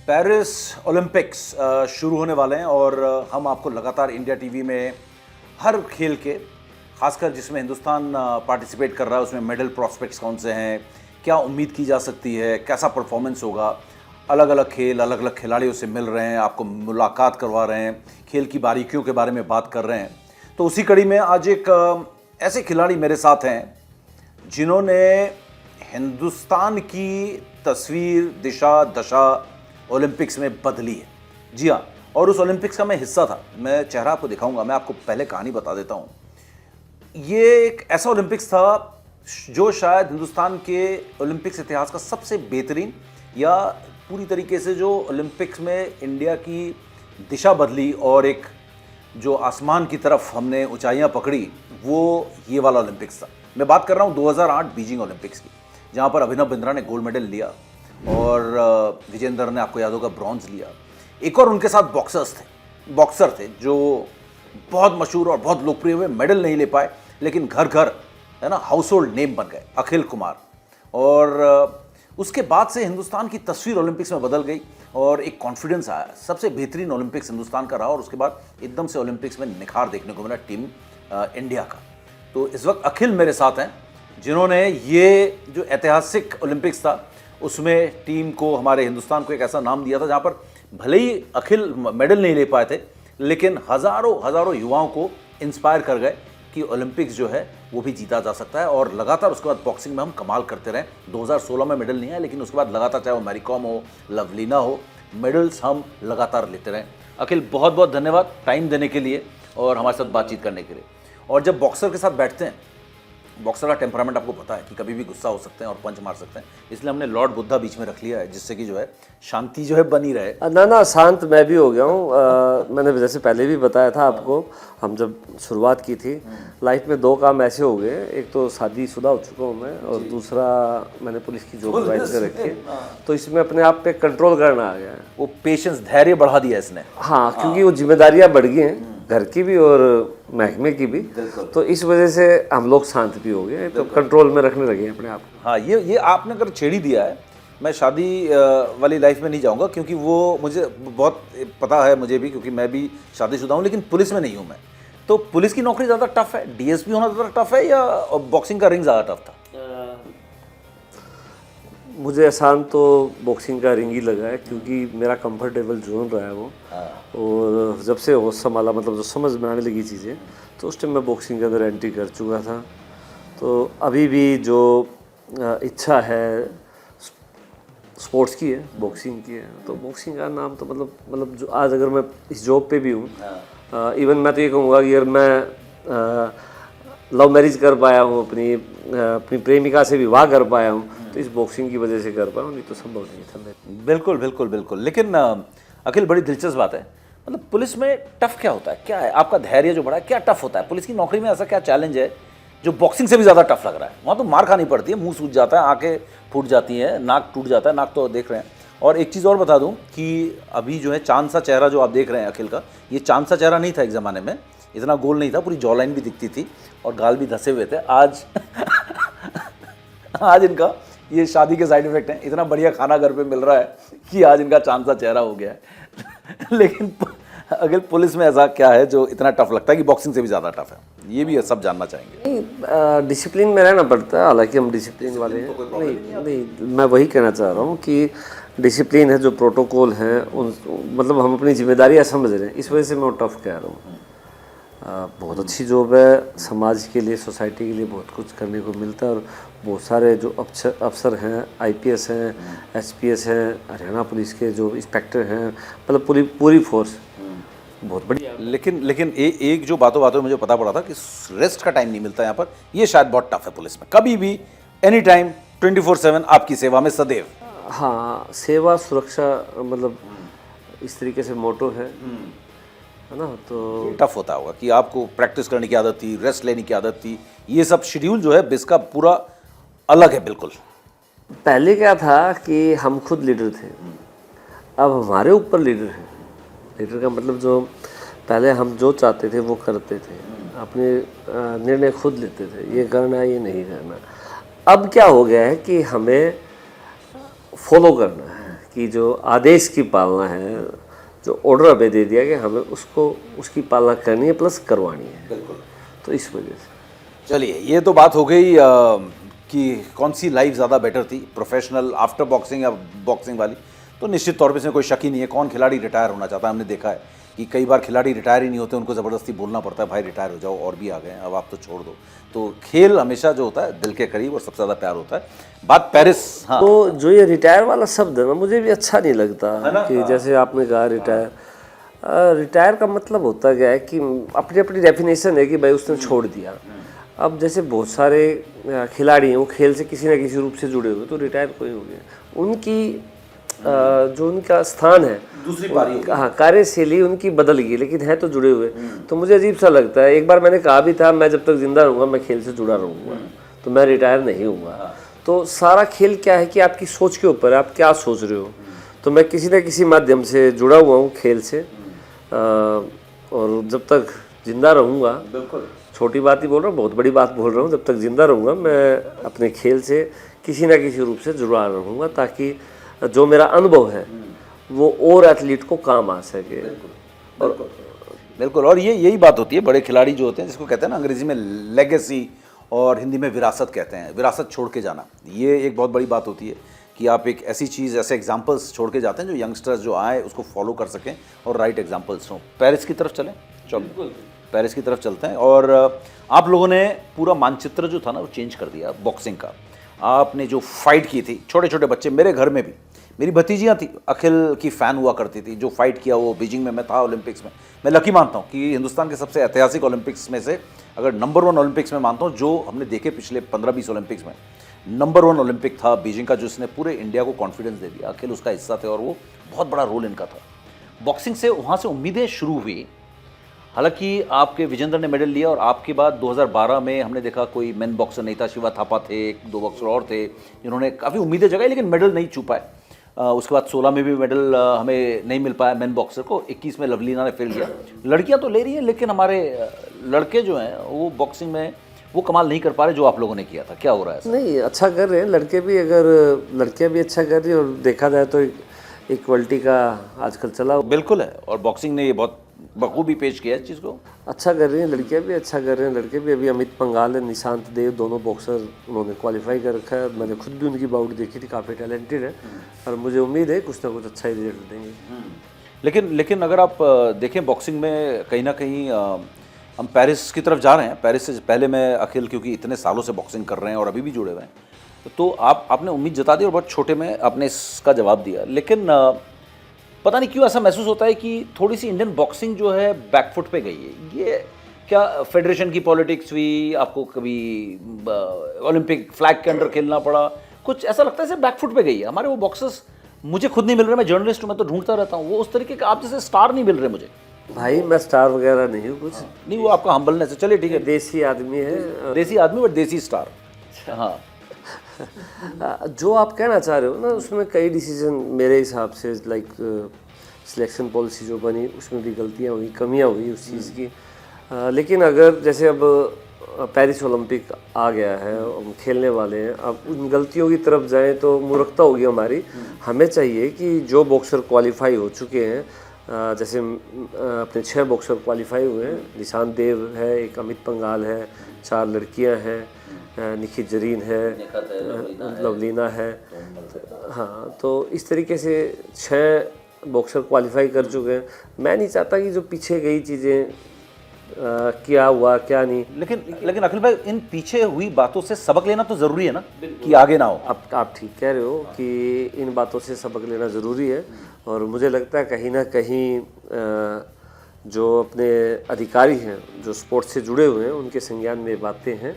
Paris Olympics शुरू होने वाले हैं और हम आपको लगातार इंडिया टीवी में हर खेल के, खासकर जिसमें हिंदुस्तान पार्टिसिपेट कर रहा है, उसमें मेडल प्रॉस्पेक्ट्स कौन से हैं, क्या उम्मीद की जा सकती है, कैसा परफॉर्मेंस होगा, अलग अलग खेल अलग अलग खिलाड़ियों से मिल रहे हैं, आपको मुलाकात करवा रहे हैं, खेल की बारीकियों के बारे में बात कर रहे हैं। तो उसी कड़ी में आज एक ऐसे खिलाड़ी मेरे साथ हैं जिन्होंने हिंदुस्तान की तस्वीर, दिशा, दशा ओलंपिक्स में बदली है। जी हाँ, और उस ओलंपिक्स का मैं हिस्सा था। मैं चेहरा आपको दिखाऊंगा, मैं आपको पहले कहानी बता देता हूँ। ये एक ऐसा ओलंपिक्स था जो शायद हिंदुस्तान के ओलंपिक्स इतिहास का सबसे बेहतरीन, या पूरी तरीके से जो ओलंपिक्स में इंडिया की दिशा बदली और एक जो आसमान की तरफ हमने ऊंचाइयां पकड़ी, वो ये वाला ओलंपिक्स था। मैं बात कर रहा हूँ 2008 बीजिंग ओलंपिक्स की, जहाँ पर अभिनव बिंद्रा ने गोल्ड मेडल लिया और विजेंदर ने, आपको याद होगा, ब्रॉन्ज लिया। एक और उनके साथ बॉक्सर थे जो बहुत मशहूर और बहुत लोकप्रिय हुए, मेडल नहीं ले पाए लेकिन घर घर है ना हाउस होल्ड नेम बन गए, अखिल कुमार। और उसके बाद से हिंदुस्तान की तस्वीर ओलंपिक्स में बदल गई और एक कॉन्फिडेंस आया। सबसे बेहतरीन ओलंपिक्स हिंदुस्तान का रहा और उसके बाद एकदम से ओलंपिक्स में निखार देखने को मिला टीम इंडिया का। तो इस वक्त अखिल मेरे साथ हैं जिन्होंने ये जो ऐतिहासिक ओलंपिक्स था उसमें टीम को, हमारे हिंदुस्तान को एक ऐसा नाम दिया था जहाँ पर भले ही अखिल मेडल नहीं ले पाए थे लेकिन हज़ारों युवाओं को इंस्पायर कर गए कि ओलंपिक्स जो है वो भी जीता जा सकता है। और लगातार उसके बाद बॉक्सिंग में हम कमाल करते रहे। 2016 में मेडल नहीं आया लेकिन उसके बाद लगातार, चाहे वो मैरी कॉम हो, लवलीना हो, मेडल्स हम लगातार लेते रहे। अखिल, बहुत बहुत धन्यवाद टाइम देने के लिए और हमारे साथ बातचीत करने के लिए। और जब बॉक्सर के साथ बैठते हैं, बॉक्सर का टेम्परामेंट आपको पता है कि कभी भी गुस्सा हो सकते हैं और पंच मार सकते हैं, इसलिए हमने लॉर्ड बुद्धा बीच में रख लिया है जिससे कि जो है शांति जो है बनी रहे। ना शांत मैं भी हो गया हूँ। मैंने जैसे पहले भी बताया था आपको, हम जब शुरुआत की थी, लाइफ में दो काम ऐसे हो गए, एक तो शादीशुदा हो चुका हूँ मैं और दूसरा मैंने पुलिस की जॉब ज्वाइन कर रखी है, तो इसमें अपने आप पे कंट्रोल करना आ गया है। वो पेशेंस, धैर्य बढ़ा दिया इसने। हाँ, क्योंकि वो जिम्मेदारियाँ बढ़ गई हैं, घर की भी और महकमे की भी, तो इस वजह से हम लोग शांत भी हो गए, तो कंट्रोल में रखने लगे अपने आप को। हाँ, ये आपने अगर छेड़ी दिया है। मैं शादी वाली लाइफ में नहीं जाऊंगा क्योंकि वो मुझे बहुत पता है, मुझे भी, क्योंकि मैं भी शादीशुदा हूँ लेकिन पुलिस में नहीं हूँ मैं। तो पुलिस की नौकरी ज़्यादा टफ है, डीएसपी होना ज़्यादा टफ है या बॉक्सिंग का रिंग ज़्यादा टफ था? मुझे आसान तो बॉक्सिंग का रिंग ही लगा है क्योंकि मेरा कंफर्टेबल जोन रहा है वो। और जब से होश संभाला, मतलब जो समझ में आने लगी चीज़ें, तो उस टाइम मैं बॉक्सिंग के अंदर एंट्री कर चुका था। तो अभी भी जो इच्छा है स्पोर्ट्स की है, बॉक्सिंग की है, तो बॉक्सिंग का नाम तो मतलब जो आज अगर मैं इस जॉब पे भी हूँ, इवन मैं तो ये कहूँगा कि अगर मैं लव मैरिज कर पाया हूँ, अपनी प्रेमिका से विवाह कर पाया हूँ, तो इस बॉक्सिंग की वजह से कर पाया हूँ, नहीं तो संभव नहीं था मेरे। बिल्कुल बिल्कुल बिल्कुल। लेकिन अखिल, बड़ी दिलचस्प बात है, मतलब पुलिस में टफ क्या होता है, क्या है आपका धैर्य जो बड़ा है, क्या टफ होता है पुलिस की नौकरी में? ऐसा क्या चैलेंज है जो बॉक्सिंग से भी ज़्यादा टफ लग रहा है? वहाँ तो मार खानी पड़ती है, मुंह सूज जाता है, आंखें फूट जाती हैं, नाक टूट जाता है, नाक तो देख रहे हैं। और एक चीज़ और बता दूं कि अभी जो है चांद सा चेहरा जो आप देख रहे हैं अखिल का, ये चांद सा चेहरा नहीं था एक ज़माने में, इतना गोल नहीं था, पूरी जॉ लाइन भी दिखती थी और गाल भी धसे हुए थे। आज आज इनका ये शादी के साइड इफेक्ट हैं, इतना बढ़िया खाना घर पे मिल रहा है कि आज इनका चांद सा चेहरा हो गया है। लेकिन अगर पुलिस में ऐसा क्या है जो इतना टफ लगता है कि बॉक्सिंग से भी ज़्यादा टफ है? ये भी सब जानना चाहेंगे। डिसिप्लिन में रहना पड़ता है, हालांकि हम डिसिप्लिन वाले हैं। नहीं, मैं वही कहना चाह रहा हूँ कि डिसिप्लिन है, जो प्रोटोकॉल है, उन मतलब हम अपनी जिम्मेदारियाँ समझ रहे हैं, इस वजह से मैं टफ कह रहा हूँ। बहुत अच्छी जॉब है, समाज के लिए, सोसाइटी के लिए बहुत कुछ करने को मिलता है। और बहुत सारे जो अफसर हैं, आईपीएस हैं, एसपीएस हैं, हरियाणा पुलिस के जो इंस्पेक्टर हैं, मतलब पूरी फोर्स बहुत बढ़िया। लेकिन एक जो बातों में मुझे पता पड़ा था कि रेस्ट का टाइम नहीं मिलता यहाँ पर, ये शायद बहुत टफ है पुलिस में। कभी भी, एनी टाइम, 24/7 आपकी सेवा में सदैव। हाँ, सेवा सुरक्षा, मतलब इस तरीके से मोटो है ना। तो टफ होता होगा कि आपको प्रैक्टिस करने की आदत थी, रेस्ट लेने की आदत थी, ये सब शेड्यूल जो है इसका पूरा अलग है बिल्कुल। पहले क्या था कि हम खुद लीडर थे, अब हमारे ऊपर लीडर हैं। लीडर का मतलब जो पहले हम जो चाहते थे वो करते थे, अपने निर्णय खुद लेते थे, ये करना है, ये नहीं करना। अब क्या हो गया है कि हमें फॉलो करना है कि जो आदेश की पालना है, जो ऑर्डर हमें दे दिया कि हमें उसको उसकी पालना करनी है प्लस करवानी है। बिल्कुल। तो इस वजह से चलिए, ये तो बात हो गई कि कौन सी लाइफ ज़्यादा बेटर थी, प्रोफेशनल आफ्टर बॉक्सिंग या बॉक्सिंग वाली। तो निश्चित तौर पे इसमें कोई शक ही नहीं है, कौन खिलाड़ी रिटायर होना चाहता है। हमने देखा है कि कई बार खिलाड़ी रिटायर ही नहीं होते, उनको ज़बरदस्ती बोलना पड़ता है भाई रिटायर हो जाओ, और भी आ गए हैं, अब आप तो छोड़ दो। तो खेल हमेशा जो होता है दिल के करीब और सबसे ज़्यादा प्यार होता है। बात पेरिस, हाँ तो जो ये रिटायर वाला शब्द है ना, मुझे भी अच्छा नहीं लगता कि जैसे आपने कहा रिटायर। रिटायर का मतलब होता क्या है कि अपनी अपनी डेफिनेशन है कि भाई उसने छोड़ दिया। अब जैसे बहुत सारे खिलाड़ी हैं, वो खेल से किसी ना किसी रूप से जुड़े हुए, तो रिटायर कोई हो गया। उनकी जो उनका स्थान है, दूसरी पारी होगी। हाँ, कार्यशैली उनकी बदल गई, लेकिन है तो जुड़े हुए। तो मुझे अजीब सा लगता है। एक बार मैंने कहा भी था, मैं जब तक जिंदा रहूँगा मैं खेल से जुड़ा रहूँगा, तो मैं रिटायर नहीं होऊंगा। तो सारा खेल क्या है कि आपकी सोच के ऊपर है, आप क्या सोच रहे हो। तो मैं किसी न किसी माध्यम से जुड़ा हुआ हूँ खेल से, और जब तक जिंदा रहूँगा, बिल्कुल छोटी बात ही बोल रहा हूँ, बहुत बड़ी बात बोल रहा हूँ, जब तक जिंदा रहूँगा मैं अपने खेल से किसी ना किसी रूप से जुड़ा रहूँगा, ताकि जो मेरा अनुभव है वो और एथलीट को काम आ सके। बिल्कुल। और ये यही बात होती है, बड़े खिलाड़ी जो होते हैं, जिसको कहते हैं ना अंग्रेजी में लेगेसी और हिंदी में विरासत कहते हैं, विरासत छोड़ के जाना। ये एक बहुत बड़ी बात होती है कि आप एक ऐसी चीज़, ऐसे एग्जाम्पल्स छोड़ के जाते हैं जो यंगस्टर्स जो आए उसको फॉलो कर सकें और राइट एग्जाम्पल्स हों। पेरिस की तरफ चलें, चलो पेरिस की तरफ चलते हैं। और आप लोगों ने पूरा मानचित्र जो था ना वो चेंज कर दिया बॉक्सिंग का। आपने जो फाइट की थी, छोटे छोटे बच्चे, मेरे घर में भी मेरी भतीजियाँ थी, अखिल की फ़ैन हुआ करती थी, जो फाइट किया वो बीजिंग में, मैं था ओलंपिक्स में। मैं लकी मानता हूँ कि हिंदुस्तान के सबसे ऐतिहासिक ओलंपिक्स में से अगर नंबर 1 ओलंपिक्स में मानता हूँ जो हमने देखे पिछले 15-20 ओलंपिक्स में, नंबर 1 ओलंपिक था बीजिंग का, जिसने पूरे इंडिया को कॉन्फिडेंस दे दिया। अखिल उसका हिस्सा थे और वो बहुत बड़ा रोल इनका था। बॉक्सिंग से वहाँ से उम्मीदें शुरू हुई। हालांकि आपके विजेंद्र ने मेडल लिया और आपके बाद 2012 में हमने देखा कोई मेन बॉक्सर नहीं था, शिवा थापा थे, 2 बॉक्सर और थे जिन्होंने काफ़ी उम्मीदें जगाई, लेकिन मेडल नहीं छू पाए। उसके बाद 16 में भी मेडल हमें नहीं मिल पाया मेन बॉक्सर को, 21 में लवलीना ने फेल किया। लड़कियां तो ले रही हैं, लेकिन हमारे लड़के जो हैं वो बॉक्सिंग में वो कमाल नहीं कर पा रहे जो आप लोगों ने किया था। क्या हो रहा है? नहीं, अच्छा कर रहे हैं लड़के भी, अगर लड़कियां भी अच्छा कर रही है, और देखा जाए तो इक्वलिटी का आजकल चला बिल्कुल है, और बॉक्सिंग ने ये बहुत बखूबी पेश किया है इस चीज़ को। अच्छा कर रही हैं, लड़कियां भी अच्छा कर रहे हैं, लड़के भी। अभी अमित पंघाल है, निशांत देव, दोनों बॉक्सर उन्होंने क्वालिफाई कर रखा है। मैंने खुद भी उनकी बाउट देखी थी, काफ़ी टैलेंटेड है, और मुझे उम्मीद है कुछ ना कुछ अच्छा ही रिजल्ट देंगे। लेकिन अगर आप देखें बॉक्सिंग में कहीं ना कहीं हम पेरिस की तरफ जा रहे हैं। पेरिस से पहले मैं अखिल, क्योंकि इतने सालों से बॉक्सिंग कर रहे हैं और अभी भी जुड़े हुए हैं, तो आपने उम्मीद जता दी और बहुत छोटे में आपने इसका जवाब दिया। लेकिन पता नहीं क्यों ऐसा महसूस होता है कि थोड़ी सी इंडियन बॉक्सिंग जो है बैकफुट पे गई है। ये क्या फेडरेशन की पॉलिटिक्स हुई, आपको कभी ओलंपिक फ्लैग के अंडर खेलना पड़ा, कुछ ऐसा लगता है जैसे बैकफुट पे गई है हमारे वो बॉक्सर्स। मुझे खुद नहीं मिल रहे, मैं जर्नलिस्ट हूँ, मैं तो ढूंढता रहता हूँ, वो उस तरीके का आप जैसे स्टार नहीं मिल रहे मुझे। भाई मैं स्टार वगैरह नहीं हूँ कुछ, नहीं वो आपका हम्बलनेस है। चलिए ठीक है, देसी आदमी है, देसी आदमी बट देसी स्टार। हाँ जो आप कहना चाह रहे हो ना, उसमें कई डिसीजन मेरे हिसाब से, लाइक सिलेक्शन पॉलिसी जो बनी उसमें भी गलतियाँ हुई, कमियाँ हुई उस चीज़ की। लेकिन अगर जैसे अब पेरिस ओलंपिक आ गया है, हम खेलने वाले हैं, अब उन गलतियों की तरफ जाएं तो मूर्खता होगी हमारी। हमें चाहिए कि जो बॉक्सर क्वालिफाई हो चुके हैं, जैसे अपने 6 बॉक्सर क्वालिफाई हुए हैं, निशांत देव है, एक अमित पंघाल है, 4 लड़कियां हैं, निखित जरीन है, लवलीना है, हाँ। तो इस तरीके से 6 बॉक्सर क्वालिफाई कर चुके हैं। मैं नहीं चाहता कि जो पीछे गई चीज़ें क्या हुआ क्या नहीं, लेकिन अखिल भाई, इन पीछे हुई बातों से सबक लेना तो ज़रूरी है ना, कि आगे ना हो। आप ठीक कह रहे हो कि इन बातों से सबक लेना ज़रूरी है, और मुझे लगता है कहीं ना कहीं जो अपने अधिकारी हैं, जो स्पोर्ट्स से जुड़े हुए हैं, उनके संज्ञान में बातें हैं।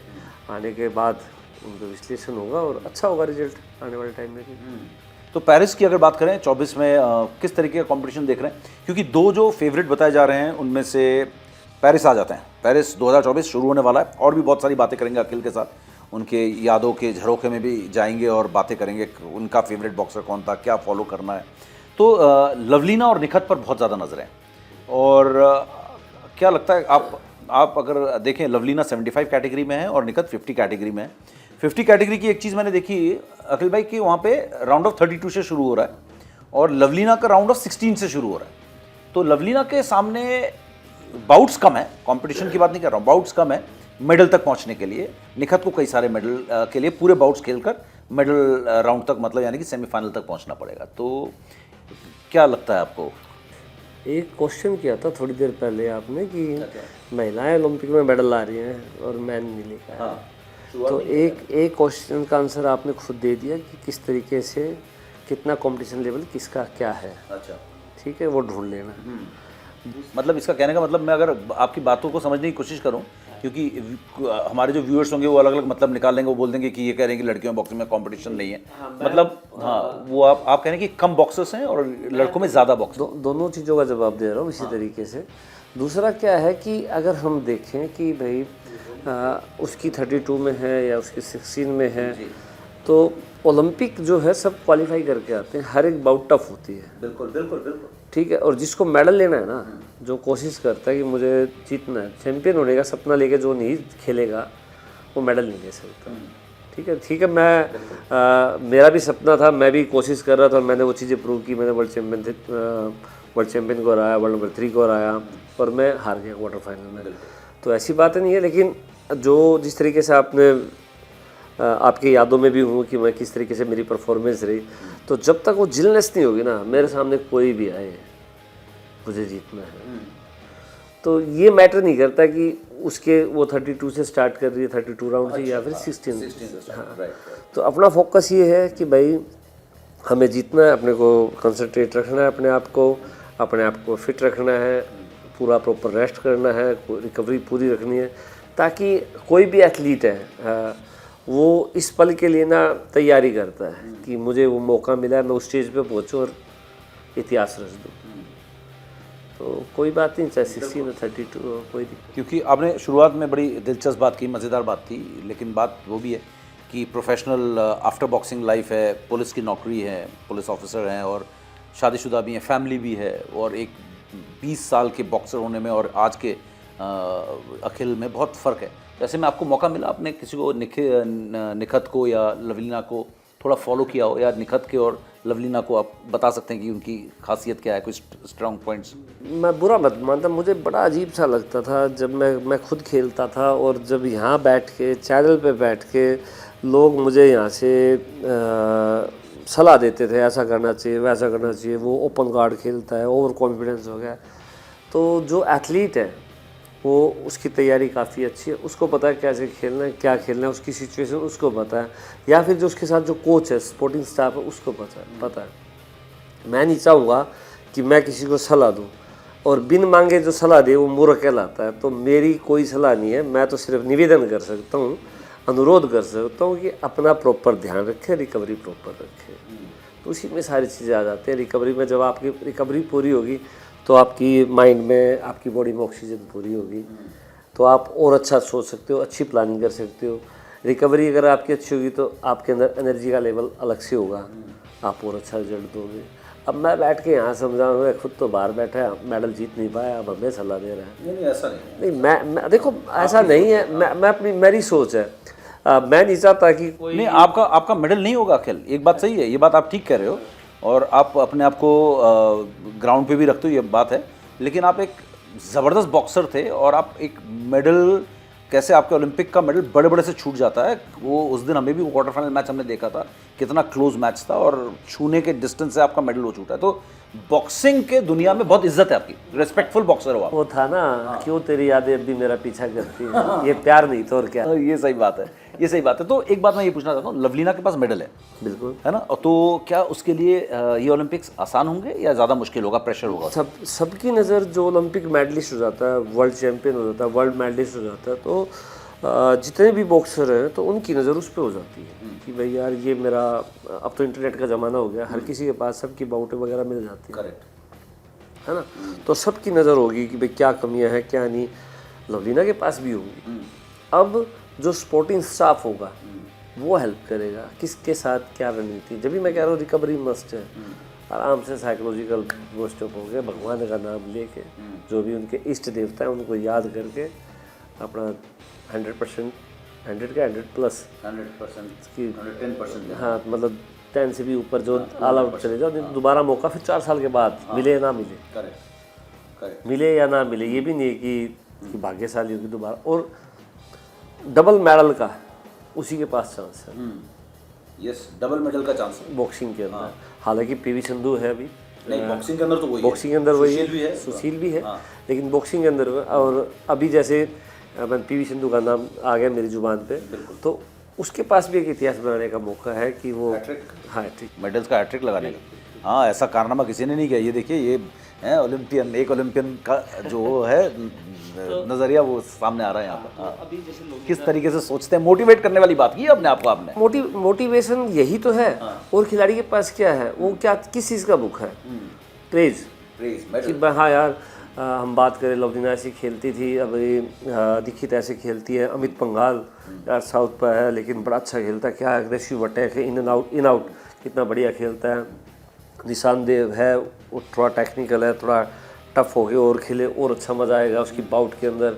आने के बाद उनका विश्लेषण होगा और अच्छा होगा रिजल्ट आने वाले टाइम में भी। तो पेरिस की अगर बात करें 24 में, किस तरीके का कंपटीशन देख रहे हैं? क्योंकि 2 जो फेवरेट बताए जा रहे हैं उनमें से पेरिस आ जाते हैं। पेरिस 2024 शुरू होने वाला है, और भी बहुत सारी बातें करेंगे अखिल के साथ, उनके यादों के झरोखे में भी जाएंगे और बातें करेंगे, उनका फेवरेट बॉक्सर कौन था, क्या फॉलो करना है। तो लवलीना और निखत पर बहुत ज़्यादा नजरें, और क्या लगता है आप अगर देखें, लवलीना 75 कैटेगरी में है और निखत 50 कैटेगरी में है। 50 कैटेगरी की एक चीज़ मैंने देखी अखिल भाई कि वहाँ पे राउंड ऑफ 32 से शुरू हो रहा है, और लवलीना का राउंड ऑफ 16 से शुरू हो रहा है। तो लवलीना के सामने बाउट्स कम है, कंपटीशन की बात नहीं कर रहा हूँ, बाउट्स कम है मेडल तक पहुंचने के लिए। निखत को कई सारे मेडल के लिए पूरे बाउट्स खेलकर मेडल राउंड तक, मतलब यानी कि सेमीफाइनल तक पहुंचना पड़ेगा। तो क्या लगता है आपको? एक क्वेश्चन किया था थोड़ी देर पहले आपने कि महिलाएं ओलंपिक में मेडल ला रही हैं और मैन नहीं लेकर आए। तो एक क्वेश्चन का आंसर आपने खुद दे दिया कि किस तरीके से, कितना कंपटीशन लेवल किसका क्या है। अच्छा, ठीक है, वो ढूंढ लेना। मतलब इसका कहने का मतलब, मैं अगर आपकी बातों को समझने की कोशिश करूं, क्योंकि हमारे जो व्यूअर्स होंगे वो अलग अलग मतलब निकाल लेंगे, वो बोल देंगे कि ये कह रहे हैं कि लड़कियों में बॉक्सिंग में कंपटीशन नहीं है। मतलब हाँ, वो आप कह रहे हैं कि कम बॉक्सर्स हैं और लड़कों में ज़्यादा बॉक्सर। दोनों चीज़ों का जवाब दे रहा हूँ इसी तरीके से। दूसरा क्या है कि अगर हम देखें कि भाई उसकी 32 में है या उसकी 16 में है, तो ओलंपिक जो है सब क्वालिफाई करके आते हैं, हर एक बाउट टफ होती है। बिल्कुल बिल्कुल बिल्कुल। ठीक है, और जिसको मेडल लेना है ना, जो कोशिश करता है कि मुझे जीतना है, चैंपियन होने का सपना लेके जो नहीं खेलेगा वो मेडल नहीं ले सकता। ठीक है, मेरा भी सपना था, मैं भी कोशिश कर रहा था और मैंने वो चीज़ें प्रूव की। मैंने वर्ल्ड चैंपियन को हराया, वर्ल्ड नंबर 3 को हराया और मैं हार गया क्वार्टर फाइनल में। तो ऐसी बातें नहीं है, लेकिन जो जिस तरीके से आपने आपकी यादों में भी हूँ कि मैं किस तरीके से मेरी परफॉर्मेंस रही, तो जब तक वो जिलनेस नहीं होगी ना, मेरे सामने कोई भी आए मुझे जीतना है, तो ये मैटर नहीं करता कि उसके वो 32 से स्टार्ट कर रही है, 32 राउंड से या फिर 16 से। हाँ, तो अपना फोकस ये है कि भाई हमें जीतना है, अपने को कंसंट्रेट रखना है, अपने आप को फिट रखना है, पूरा प्रॉपर रेस्ट करना है, रिकवरी पूरी रखनी है, ताकि कोई भी एथलीट है वो इस पल के लिए ना तैयारी करता है कि मुझे वो मौका मिला है, मैं उस स्टेज पे पहुंचूं और इतिहास रच दूं। तो कोई बात नहीं, चाहे 16 या 32 कोई दिक्कत। क्योंकि आपने शुरुआत में बड़ी दिलचस्प बात की, मज़ेदार बात थी, लेकिन बात वो भी है कि प्रोफेशनल आफ्टर बॉक्सिंग लाइफ है, पुलिस की नौकरी है, पुलिस ऑफिसर हैं और शादीशुदा भी हैं, फैमिली भी है, और एक 20 साल के बॉक्सर होने में और आज के अखिल में बहुत फ़र्क है। जैसे में आपको मौका मिला, आपने किसी को निखत को या लवलीना को थोड़ा फॉलो किया हो, या निखत के और लवलीना को आप बता सकते हैं कि उनकी खासियत क्या है, कुछ स्ट्रॉन्ग पॉइंट्स? मैं बुरा मत मानता, मुझे बड़ा अजीब सा लगता था जब मैं खुद खेलता था और जब यहाँ बैठ के चैनल पे बैठ के लोग मुझे यहाँ से सलाह देते थे, ऐसा करना चाहिए, वैसा करना चाहिए, वो ओपन गार्ड खेलता है, ओवर कॉन्फिडेंस हो गया। तो जो एथलीट है वो उसकी तैयारी काफ़ी अच्छी है, उसको पता है कैसे खेलना है, क्या खेलना है, उसकी सिचुएशन उसको पता है, या फिर जो उसके साथ जो कोच है, सपोर्टिंग स्टाफ है, उसको पता है। मैं नहीं चाहूँगा कि मैं किसी को सलाह दूँ और बिन मांगे जो सलाह दे वो मूर्ख कहलाता है। तो मेरी कोई सलाह नहीं है, मैं तो सिर्फ निवेदन कर सकता हूँ, अनुरोध कर सकता हूँ कि अपना प्रॉपर ध्यान रखें, रिकवरी प्रॉपर रखें। तो उसी में सारी चीज़ें आ जाती हैं। रिकवरी में जब आपकी रिकवरी पूरी होगी तो आपकी माइंड में, आपकी बॉडी में ऑक्सीजन पूरी होगी, तो आप और अच्छा सोच सकते हो, अच्छी प्लानिंग कर सकते हो। रिकवरी अगर आपकी अच्छी होगी तो आपके अंदर एनर्जी का लेवल अलग से होगा, आप और अच्छा रिजल्ट दोगे। अब मैं बैठ के यहाँ समझाऊंगा, खुद तो बाहर बैठा है, मेडल जीत नहीं पाया, अब हमें सलाह दे रहा है। नहीं, ऐसा नहीं। नहीं, मैं देखो ऐसा नहीं है, मैं अपनी मेरी सोच है, मैं नहीं चाहता कि कोई नहीं, आपका मेडल नहीं होगा अखिल, एक बात सही है, ये बात आप ठीक कह रहे हो, और आप अपने आप को ग्राउंड पे भी रखते हो, ये बात है। लेकिन आप एक ज़बरदस्त बॉक्सर थे और आप एक मेडल, कैसे आपके ओलंपिक का मेडल बड़े बड़े से छूट जाता है। वो उस दिन हमें भी क्वार्टर फाइनल मैच हमने देखा था, कितना क्लोज मैच था और छूने के डिस्टेंस से आपका मेडल हो छूटा है। तो बॉक्सिंग के दुनिया में बहुत इज्जत है आपकी, रिस्पेक्टफुल बॉक्सर हो आप। वो था ना, क्यों तेरी यादें अब भी मेरा पीछा करती है, ये प्यार नहीं तो और क्या। ये सही बात है, ये सही बात है। तो एक बात मैं ये पूछना चाहता हूँ, लवलीना के पास मेडल है, बिल्कुल है ना, तो क्या उसके लिए ये ओलंपिक्स आसान होंगे या ज़्यादा मुश्किल होगा, प्रेशर होगा? सबकी नज़र जो ओलंपिक मेडलिस्ट हो जाता है, वर्ल्ड चैंपियन हो जाता है, वर्ल्ड मेडलिस्ट हो जाता है, तो जितने भी बॉक्सर हैं तो उनकी नज़र उस पर हो जाती है कि भाई यार ये मेरा, अब तो इंटरनेट का ज़माना हो गया, हर किसी के पास सबकी बाउटें वगैरह मिल जाती है, करेक्ट, है ना। तो सबकी नज़र होगी कि भाई क्या कमियां हैं क्या नहीं, लवलीना के पास भी होगी। अब जो सपोर्टिंग स्टाफ होगा वो हेल्प करेगा, किसके साथ क्या रणनीति। जब भी मैं कह रहा हूँ रिकवरी मस्ट है, आराम से साइकोलॉजिकल बूस्टअप हो गया, भगवान का नाम लेके, जो भी उनके इष्ट देवता हैं उनको याद करके अपना 100%, 100 का 100 प्लस 100% की 110%, हाँ, मतलब 10 से भी ऊपर जो ऑल आउट चले जाओ, नहीं तो दोबारा मौका फिर 4 साल के बाद मिले या ना मिले, करेक्ट मिले या ना मिले, ये भी नहीं है कि भाग्यशाली होगी दोबारा। और डबल मेडल का उसी के पास चांस है यस, डबल मेडल का चांस है बॉक्सिंग के अंदर। हालांकि पीवी संधू है अभी, नहीं बॉक्सिंग के अंदर तो वही बॉक्सिंग के अंदर वही सुशील भी है, सुशील भी है, लेकिन बॉक्सिंग के अंदर और अभी जैसे पीवी संधू का नाम आ गया मेरी जुबान पे, तो उसके पास भी एक इतिहास बनाने का मौका है कि वो हाँ ठीक मेडल्स का हैट्रिक लगाने का। हाँ, ऐसा कारनामा किसी ने नहीं किया। ये देखिए, ये है ओलंपियन, एक ओलंपियन का जो है नजरिया वो सामने आ रहा है यहाँ पर। हाँ। किस तरीके से सोचते हैं, मोटिवेट करने वाली बात की है अपने आप को आपने। मोटिवेशन यही तो है। और खिलाड़ी के पास क्या है, वो क्या किस चीज़ का बुक है, प्रेज कि हाँ यार हम बात करें, लवलीना ऐसी खेलती थी, अभी दीक्षित ऐसे खेलती है, अमित पंघाल यार साउथ पर है लेकिन बड़ा अच्छा खेलता है, क्या एग्रेसिव अटैक है, इन आउट कितना बढ़िया खेलता है। निशानदेव है, वो थोड़ा टेक्निकल है, थोड़ा टफ हो गया और खेले और अच्छा मज़ा आएगा उसकी बाउट के अंदर।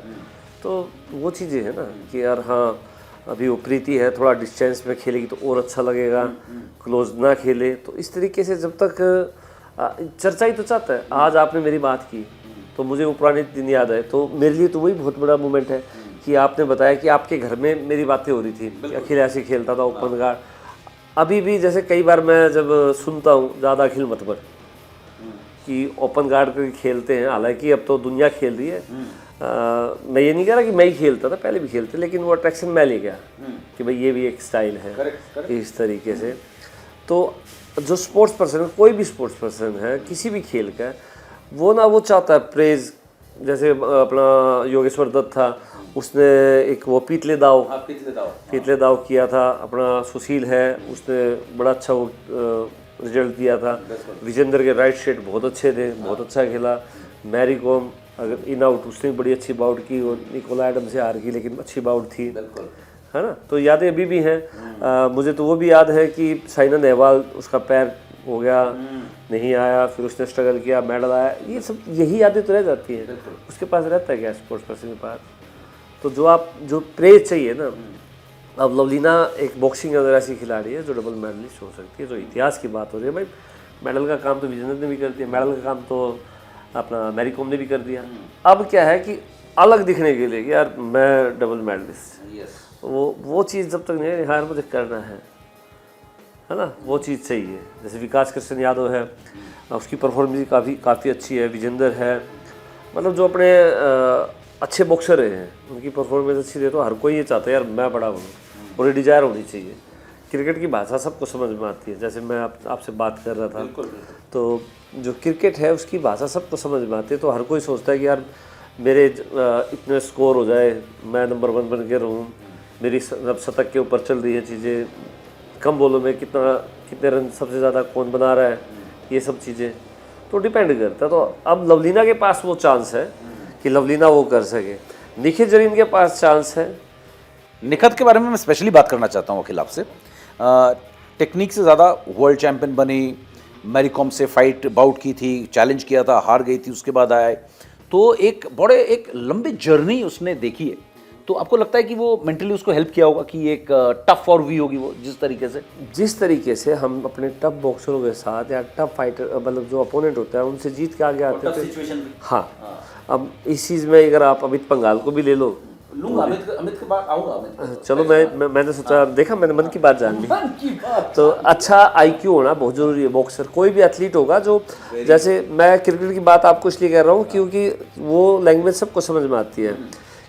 तो वो चीज़ें हैं ना कि यार हाँ अभी वो प्रीति है, थोड़ा डिस्टेंस में खेलेगी तो और अच्छा लगेगा, क्लोज ना खेले। तो इस तरीके से जब तक चर्चा ही तो चाहता है। आज आपने मेरी बात की तो मुझे वो पुराने दिन याद आए, तो मेरे लिए तो वही बहुत बड़ा मोमेंट है कि आपने बताया कि आपके घर में मेरी बातें हो रही थी कि अखिल ऐसे खेलता था ओपन गार्ड। अभी भी जैसे कई बार मैं जब सुनता हूँ ज़्यादा अखिल मतबर कि ओपन गार्ड पे खेलते हैं, हालांकि अब तो दुनिया खेल रही है। मैं ये नहीं कह रहा कि मैं ही खेलता था, पहले भी खेलते, लेकिन वो अट्रैक्शन मैं ले गया कि भाई ये भी एक स्टाइल है इस तरीके से। तो जो स्पोर्ट्स पर्सन, कोई भी स्पोर्ट्स पर्सन है किसी भी खेल का, वो ना वो चाहता है प्रेज। जैसे अपना योगेश्वर दत्त था, उसने एक वो पीतले दाव किया था। अपना सुशील है, उसने बड़ा अच्छा वो रिजल्ट दिया था। विजेंद्र के राइट शेट बहुत अच्छे थे, बहुत अच्छा खेला। मैरी कॉम अगर इन आउट, उसने बड़ी अच्छी बाउट की, और निकोला एडम से हार की लेकिन अच्छी बाउट थी, है ना। तो यादें अभी भी हैं। मुझे तो वो भी याद है कि साइना नेहवाल, उसका पैर हो गया, नहीं आया, फिर उसने स्ट्रगल किया, मेडल आया। ये सब यही यादें तो रह जाती हैं। उसके पास रहता है क्या स्पोर्ट्स पर्सन के पास? तो जो प्रेज चाहिए ना। अब लवलीना एक बॉक्सिंग के अंदर ऐसी खिलाड़ी है जो डबल मेडलिस्ट हो सकती है। जो इतिहास की बात हो रही है, भाई मेडल का काम तो विजेंद्र ने भी कर दिया, मेडल का काम तो अपना मैरी कॉम ने भी कर दिया। अब क्या है कि अलग दिखने के लिए कि यार मैं डबल मेडलिस्ट, वो चीज़ जब तक नहीं है, यार मुझे करना है ना, वो चीज़ चाहिए। जैसे विकास कृष्ण यादव है, उसकी परफॉर्मेंस काफ़ी अच्छी है। विजेंद्र है, मतलब जो अपने अच्छे बॉक्सर हैं उनकी परफॉर्मेंस अच्छी दे, तो हर कोई ये चाहता है यार मैं बड़ा बनूँ, और ये डिजायर होनी चाहिए। क्रिकेट की भाषा सबको समझ में आती है। जैसे मैं आपसे बात कर रहा था, तो जो क्रिकेट है उसकी भाषा सबको समझ में आती है। तो हर कोई सोचता है कि यार मेरे इतने स्कोर हो जाए, मैं नंबर 1 बन के रहूँ, मेरी शतक के ऊपर चल रही है चीज़ें, कम बॉलों में कितने रन सबसे ज़्यादा कौन बना रहा है, ये सब चीज़ें तो डिपेंड करता है। तो अब लवलीना के पास वो चांस है कि लवलीना वो कर सके। निखित जरीन के पास चांस है। निखत के बारे में मैं स्पेशली बात करना चाहता हूँ अखिल आपसे। टेक्निक से ज़्यादा वर्ल्ड चैंपियन बनी, मैरी कॉम से फाइट बाउट की थी, चैलेंज किया था, हार गई थी, उसके बाद आए, तो एक लंबी जर्नी उसने देखी है। तो आपको लगता है कि वो मेंटली उसको हेल्प किया होगा कि एक टफ और वी होगी वो, जिस तरीके से हम अपने टफ बॉक्सरों के साथ या टफ फाइटर, मतलब जो अपोनेंट होता है उनसे जीत के आगे आते थे। हाँ, अब इस चीज़ में अगर आप अमित पंघाल को भी ले लो, अमित के बाद आऊँगा। चलो मैंने सोचा, देखा मैंने मन की बात जान ली। तो अच्छा आईक्यू होना बहुत ज़रूरी है। बॉक्सर कोई भी एथलीट होगा जो, जैसे मैं क्रिकेट की बात आपको इसलिए कह रहा हूँ क्योंकि वो लैंग्वेज सबको समझ में आती है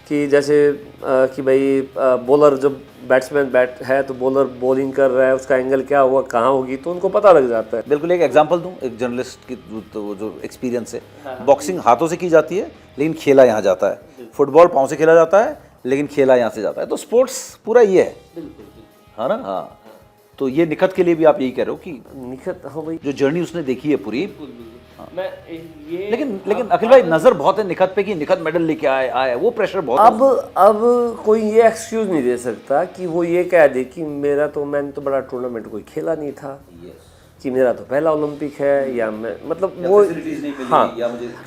कि जैसे कि भाई बॉलर जब बैट्समैन बैट है तो बॉलर बॉलिंग कर रहा है, उसका एंगल क्या हुआ, कहाँ होगी, तो उनको पता लग जाता है। बिल्कुल। एक एग्जांपल दूं, एक जर्नलिस्ट की जो एक्सपीरियंस है, बॉक्सिंग हाथों से की जाती है लेकिन खेला यहाँ जाता है, फुटबॉल पाँव से खेला जाता है लेकिन खेला यहाँ से जाता है। तो स्पोर्ट्स पूरा ये है, हाँ ना। हाँ, तो ये निखत के लिए भी आप यही कह रहे हो कि निखत, हाँ भाई, जो जर्नी उसने देखी है पूरी। मैं ये लेकिन अखिल भाई, नजर बहुत है निखत पे कि निखत मेडल लेके आए, वो प्रेशर बहुत अब कोई ये एक्सक्यूज नहीं दे सकता कि वो ये कह दे कि मैंने तो बड़ा टूर्नामेंट कोई खेला नहीं था, कि मेरा तो पहला ओलंपिक है, या मैं मतलब वो, हाँ,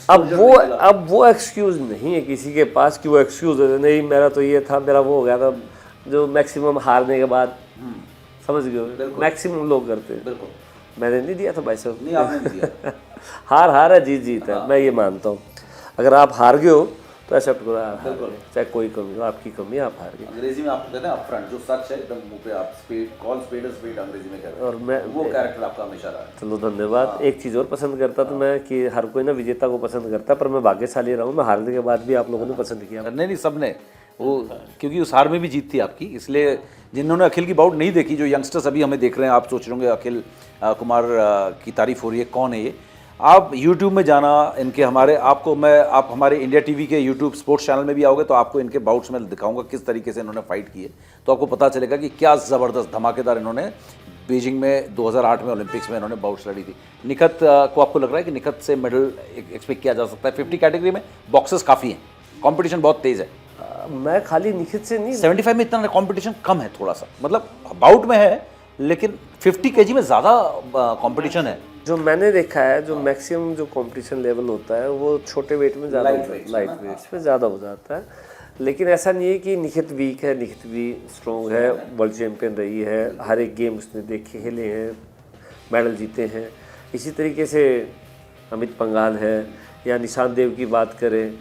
अब वो एक्सक्यूज नहीं है किसी के पास कि वो एक्सक्यूज है नहीं मेरा तो ये था, मेरा वो हो गया था, जो मैक्सिमम हारने के बाद समझ गए, मैक्सिमम लोग करते हैं। बिल्कुल, मैंने नहीं दिया था भाई साहब। नहीं आपने नहीं दिया। हार है, जीत है, मैं ये मानता हूँ। अगर आप हार गए हो तो एक्सेप्ट करो, बिल्कुल, चाहे कोई कमी हो, आपकी कमी है, आप हार गए। अंग्रेजी में आप कहते हैं अपफ्रंट, जो सच है एकदम मुंह पे, आप स्पीड कॉल स्पीड स्पीड अंग्रेजी में कहते हैं, और मैं वो कैरेक्टर आपका हमेशा रहा है। चलो धन्यवाद। एक चीज़ और पसंद करता तो मैं कि हर कोई ना विजेता को पसंद करता, पर मैं भाग्यशाली रहा हूँ, मैं हारने के बाद भी आप लोगों ने पसंद किया। नहीं सबने वो, क्योंकि उस हार में भी जीत थी आपकी, इसलिए जिन्होंने अखिल की बाउट नहीं देखी, जो यंगस्टर्स अभी हमें देख रहे हैं, आप सोच रहे होंगे अखिल कुमार की तारीफ हो रही है, कौन है ये? आप YouTube में जाना इनके, आप हमारे इंडिया टीवी के YouTube स्पोर्ट्स चैनल में भी आओगे तो आपको इनके बाउट्स में दिखाऊंगा किस तरीके से इन्होंने फाइट की है, तो आपको पता चलेगा कि क्या ज़बरदस्त धमाकेदार इन्होंने बीजिंग में 2008 में ओलंपिक्स में इन्होंने बाउट्स लड़ी थी। निखत को आपको लग रहा है कि निखत से मेडल एक्सपेक्ट किया जा सकता है? 50 कैटेगरी में बॉक्सेस काफ़ी हैं, कंपटीशन बहुत तेज़ है। मैं खाली निखित से नहीं, 75 में इतना कंपटीशन कम है, थोड़ा सा मतलब बाउट में है, लेकिन 50 केजी में ज़्यादा कंपटीशन है। जो मैंने देखा है, जो मैक्सिमम जो कंपटीशन लेवल होता है वो छोटे वेट में ज़्यादा, लाइट वेट्स में ज़्यादा हो जाता है। लेकिन ऐसा नहीं है कि निखित वीक है, निखित भी स्ट्रॉन्ग है, वर्ल्ड चैम्पियन रही है, हर एक गेम उसने देखे खेले हैं, मेडल जीते हैं। इसी तरीके से अमित पंघाल है, या निशान देव की बात करें,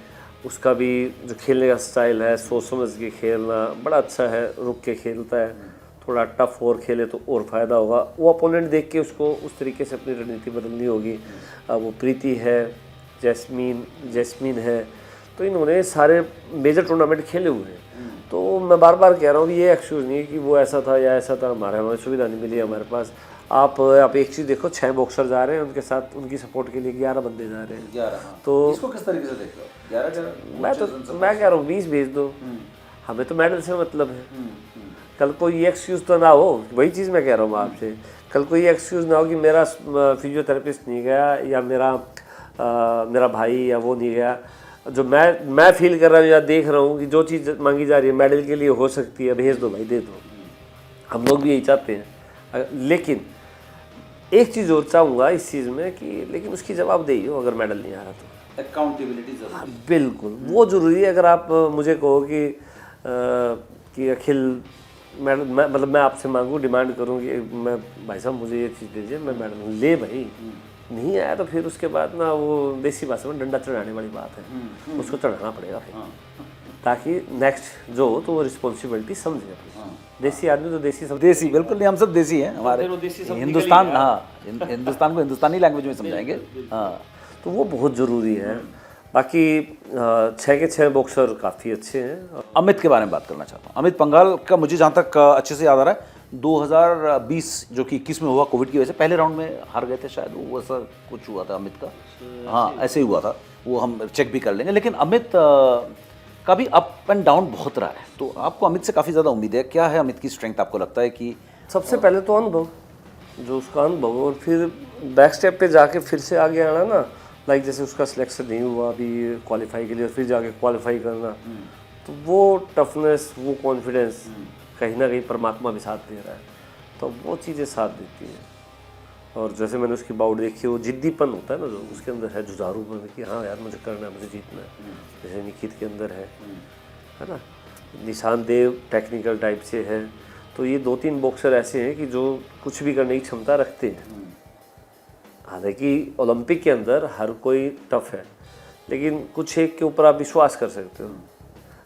उसका भी जो खेलने का स्टाइल है, सोच समझ के खेलना बड़ा अच्छा है, रुक के खेलता है, थोड़ा टफ और खेले तो और फ़ायदा होगा। वो अपोनेंट देख के उसको उस तरीके से अपनी रणनीति बदलनी होगी। वो प्रीति है, जैस्मीन है, तो इन्होंने सारे मेजर टूर्नामेंट खेले हुए हैं। तो मैं बार बार कह रहा हूँ, ये एक्सक्यूज़ नहीं है कि वो ऐसा था या ऐसा था, हमारी सुविधा नहीं मिली हमारे पास। आप एक चीज़ देखो, 6 बॉक्सर जा रहे हैं, उनके साथ उनकी सपोर्ट के लिए 11 बंदे जा रहे हैं। 11, तो इसको किस तरीके से देखते हो? 11 मैं कह रहा हूँ 20 भेज दो, हमें तो मेडल से मतलब है। कल कोई एक्सक्यूज़ तो ना हो, वही चीज़ मैं कह रहा हूँ आपसे, कल कोई एक्सक्यूज़ ना हो कि मेरा फिजियोथेरेपिस्ट नहीं गया, या मेरा भाई या वो नहीं गया। जो मैं फील कर रहा हूँ या देख रहा हूँ कि जो चीज़ मांगी जा रही है मेडल के लिए हो सकती है, भेज दो भाई, दे दो। हम लोग भी यही चाहते हैं। लेकिन एक चीज़ और चाहूँगा इस चीज़ में कि लेकिन उसकी जवाबदेही हो, अगर मेडल नहीं आ रहा तो अकाउंटेबिलिटी जरूरी। बिल्कुल वो ज़रूरी है। अगर आप मुझे कहो कि अखिल मेडल, मतलब मैं आपसे मांगूँ, डिमांड करूँ कि मैं भाई साहब मुझे ये चीज़ दीजिए, मैं मेडल ले भाई, नहीं आया तो फिर उसके बाद ना वो देसी भाषा में डंडा चढ़ाने वाली बात है, उसको चढ़ाना पड़ेगा फिर, ताकि नेक्स्ट जो हो तो वो रिस्पॉन्सिबिलिटी समझे। देसी आदमी तो देसी सब, देसी बिल्कुल नहीं, हम सब देसी हैं, हमारे हिंदुस्तान, हाँ हिंदुस्तान को हिंदुस्तानी लैंग्वेज में समझाएंगे। हाँ, तो वो बहुत ज़रूरी है। बाकी 6 के 6 बॉक्सर काफ़ी अच्छे हैं। अमित के बारे में बात करना चाहता हूँ। अमित पंघाल का मुझे जहाँ तक अच्छे से याद आ रहा है, 2020 जो कि 21 में हुआ कोविड की वजह से, पहले राउंड में हार गए थे शायद, वो ऐसा कुछ हुआ था अमित का। हाँ ऐसे ही हुआ था, वो हम चेक भी कर लेंगे। लेकिन अमित का भी अप एंड डाउन बहुत रहा है, तो आपको अमित से काफ़ी ज़्यादा उम्मीद है। क्या है अमित की स्ट्रेंथ, आपको लगता है कि? सबसे पहले तो अनुभव, जो उसका अनुभव, और फिर बैक स्टेप पे जाके फिर से आगे आना ना, लाइक जैसे उसका सिलेक्शन नहीं हुआ अभी क्वालिफाई के लिए, फिर जाके क्वालिफाई करना, तो वो टफनेस, वो कॉन्फिडेंस कहीं ना कहीं परमात्मा भी साथ दे रहा है, तो वो चीज़ें साथ देती हैं। और जैसे मैंने उसकी बाउट देखी, वो जिद्दीपन होता है ना जो उसके अंदर है, जुझारूपन, कि हाँ यार मुझे करना है, मुझे जीतना है, जैसे निखित के अंदर है ना। निशान देव टेक्निकल टाइप से है, तो ये 2-3 बॉक्सर ऐसे हैं कि जो कुछ भी करने की क्षमता रखते हैं। हालांकि ओलंपिक के अंदर हर कोई टफ है, लेकिन कुछ एक के ऊपर आप विश्वास कर सकते हो।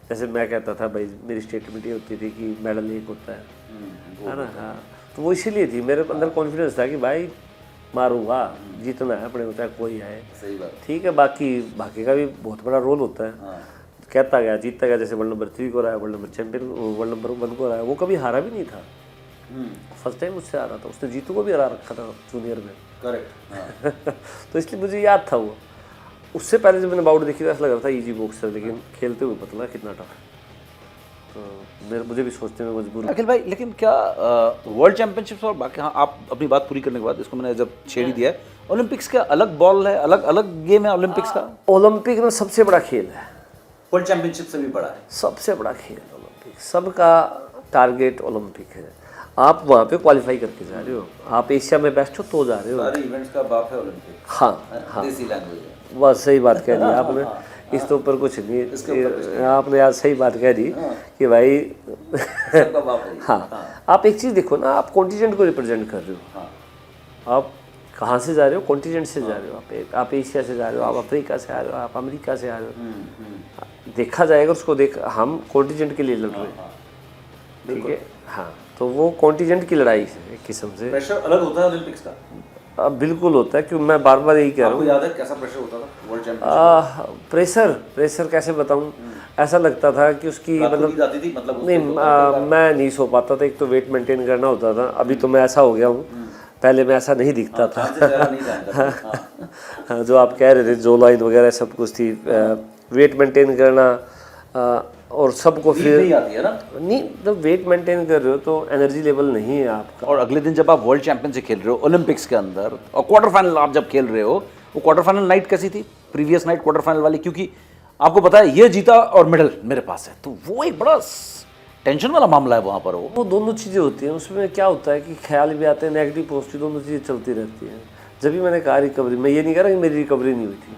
जैसे मैं कहता था भाई, मेरी स्टेटमेंट ये होती थी कि मेडल एक होता है ना। हाँ, तो वो इसीलिए थी, मेरे अंदर कॉन्फिडेंस था कि भाई मारूंगा, जीतना है अपने, होता है कोई आए, सही बात, ठीक है। बाकी का भी बहुत बड़ा रोल होता है। कहता गया, जीतता गया, जैसे वर्ल्ड नंबर 3 को रहा है, world number champion, world number 1 को रहा है, वो कभी हारा भी नहीं था। फर्स्ट टाइम मुझसे हारा था, उसने जीतू को भी हरा रखा था जूनियर में, करेक्ट। तो इसलिए मुझे याद था वो। उससे पहले जब मैंने बाउट देखी तो ऐसा लग रहा था इजी बॉक्सर, लेकिन खेलते हुए पता लगा कितना टफ है, तो मुझे भी सोचते में मजबूर। अखिल भाई, लेकिन क्या वर्ल्ड चैंपियनशिप्स और बाकी, हाँ आप अपनी बात पूरी करने के बाद इसको मैंने जब छेड़ ही दिया है, ओलंपिक्स का अलग बॉल है, अलग अलग गेम है ओलंपिक्स का। ओलंपिक में सबसे बड़ा खेल है, वर्ल्ड चैंपियनशिप से भी बड़ा है, सबसे बड़ा खेल ओलंपिक, सबका टारगेट ओलंपिक है। आप वहाँ पे क्वालिफाई करके जा रहे हो, आप एशिया में बेस्ट हो तो जा रहे हो। सारे इवेंट्स का बाप है ओलंपिक। हाँ, देसी लैंग्वेज है, बस सही बात कह दी आपने। इस तो ऊपर कुछ नहीं। आपने आज सही बात कह दी कि भाई हाँ, आप एक चीज़ देखो ना, आप कॉन्टिनेंट को रिप्रेजेंट कर रहे हो। आप कहाँ से जा रहे हो? कॉन्टिनेंट से जा रहे हो। आप एशिया से जा रहे हो, आप अफ्रीका से आ रहे हो, आप अमेरिका से आ रहे हो। देखा जाएगा उसको, हम कॉन्टिनेंट के लिए लड़ रहे हैं, ठीक है। हाँ, तो वो कॉन्टिनेंट की लड़ाई है एक किस्म से। प्रेशर अलग होता है ओलंपिक्स का? बिल्कुल होता है, क्योंकि मैं बार बार यही कह रहा हूँ। आपको याद है कैसा प्रेशर होता था वर्ल्ड चैंपियनशिप? प्रेशर कैसे बताऊँ, ऐसा लगता था कि उसकी मतलब नहीं, मैं नहीं सो पाता था। एक तो वेट मेंटेन करना होता था। अभी तो मैं ऐसा हो गया हूँ, पहले मैं ऐसा नहीं दिखता था। हाँ, जो आप कह रहे थे, जो लाइन वगैरह सब कुछ थी, वेट मेंटेन करना और सबको फिर नहीं आती है ना। नहीं, जब वेट मेंटेन कर रहे हो तो एनर्जी लेवल नहीं है आपका। और अगले दिन जब आप वर्ल्ड चैंपियन से खेल रहे हो ओलंपिक्स के अंदर, और क्वार्टर फाइनल आप जब खेल रहे हो, वो क्वार्टर फाइनल नाइट कैसी थी, प्रीवियस नाइट क्वार्टर फाइनल वाली? क्योंकि आपको पता है ये जीता और मेडल मेरे पास है, तो वो एक बड़ा टेंशन वाला मामला है वहाँ पर। वो दोनों चीज़ें होती हैं। उसमें क्या होता है कि ख्याल भी आते हैं, नेगेटिव पॉजिटिव दोनों चीज़ें चलती रहती हैं। जब भी मैंने कहा रिकवरी, मैं ये नहीं कह रहा कि मेरी रिकवरी नहीं हुई थी,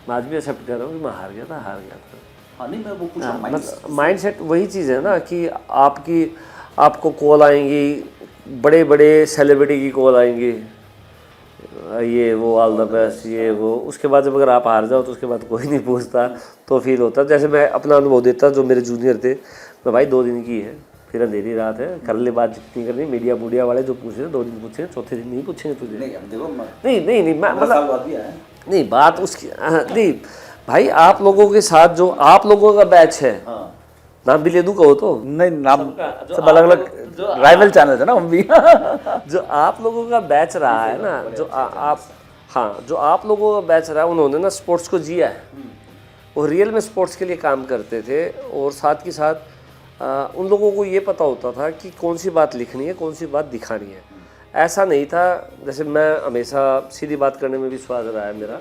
मैं आज भी एक्सेप्ट कर रहा हूँ कि मैं हार गया था। हाँ, नहीं, मैं वो पूछ रहा हूँ माइंड सेट वही चीज़ है ना कि आपको कॉल आएंगी, बड़े बड़े सेलिब्रिटी की कॉल आएंगी, ये वो ऑल द बेस्ट, ये वो। उसके बाद जब अगर आप हार जाओ तो उसके बाद कोई नहीं पूछता, तो फील होता है। जैसे मैं अपना अनुभव देता, जो मेरे जूनियर थे, मैं भाई 2 दिन की है, फिर अंधेरी रात है, कर ले बात जितनी करनी। मीडिया वाले जो पूछ रहे हैं 2 दिन पूछेंगे, चौथे दिन नहीं पूछेंगे तुझे। नहीं, मैं मतलब नहीं, बात उसकी नहीं भाई। आप लोगों के साथ जो आप लोगों का बैच है, नाम भी ले दूं कहो तो? नहीं, नाम सब अलग अलग राइवल चैनल है ना, हम भी। जो आप लोगों का बैच रहा है ना, जो आप लोगों का बैच रहा है, उन्होंने ना स्पोर्ट्स को जिया है, वो रियल में स्पोर्ट्स के लिए काम करते थे। और साथ के साथ उन लोगों को ये पता होता था कि कौन सी बात लिखनी है, कौन सी बात दिखानी है। ऐसा नहीं था, जैसे मैं हमेशा सीधी बात करने में विश्वास रहा है मेरा,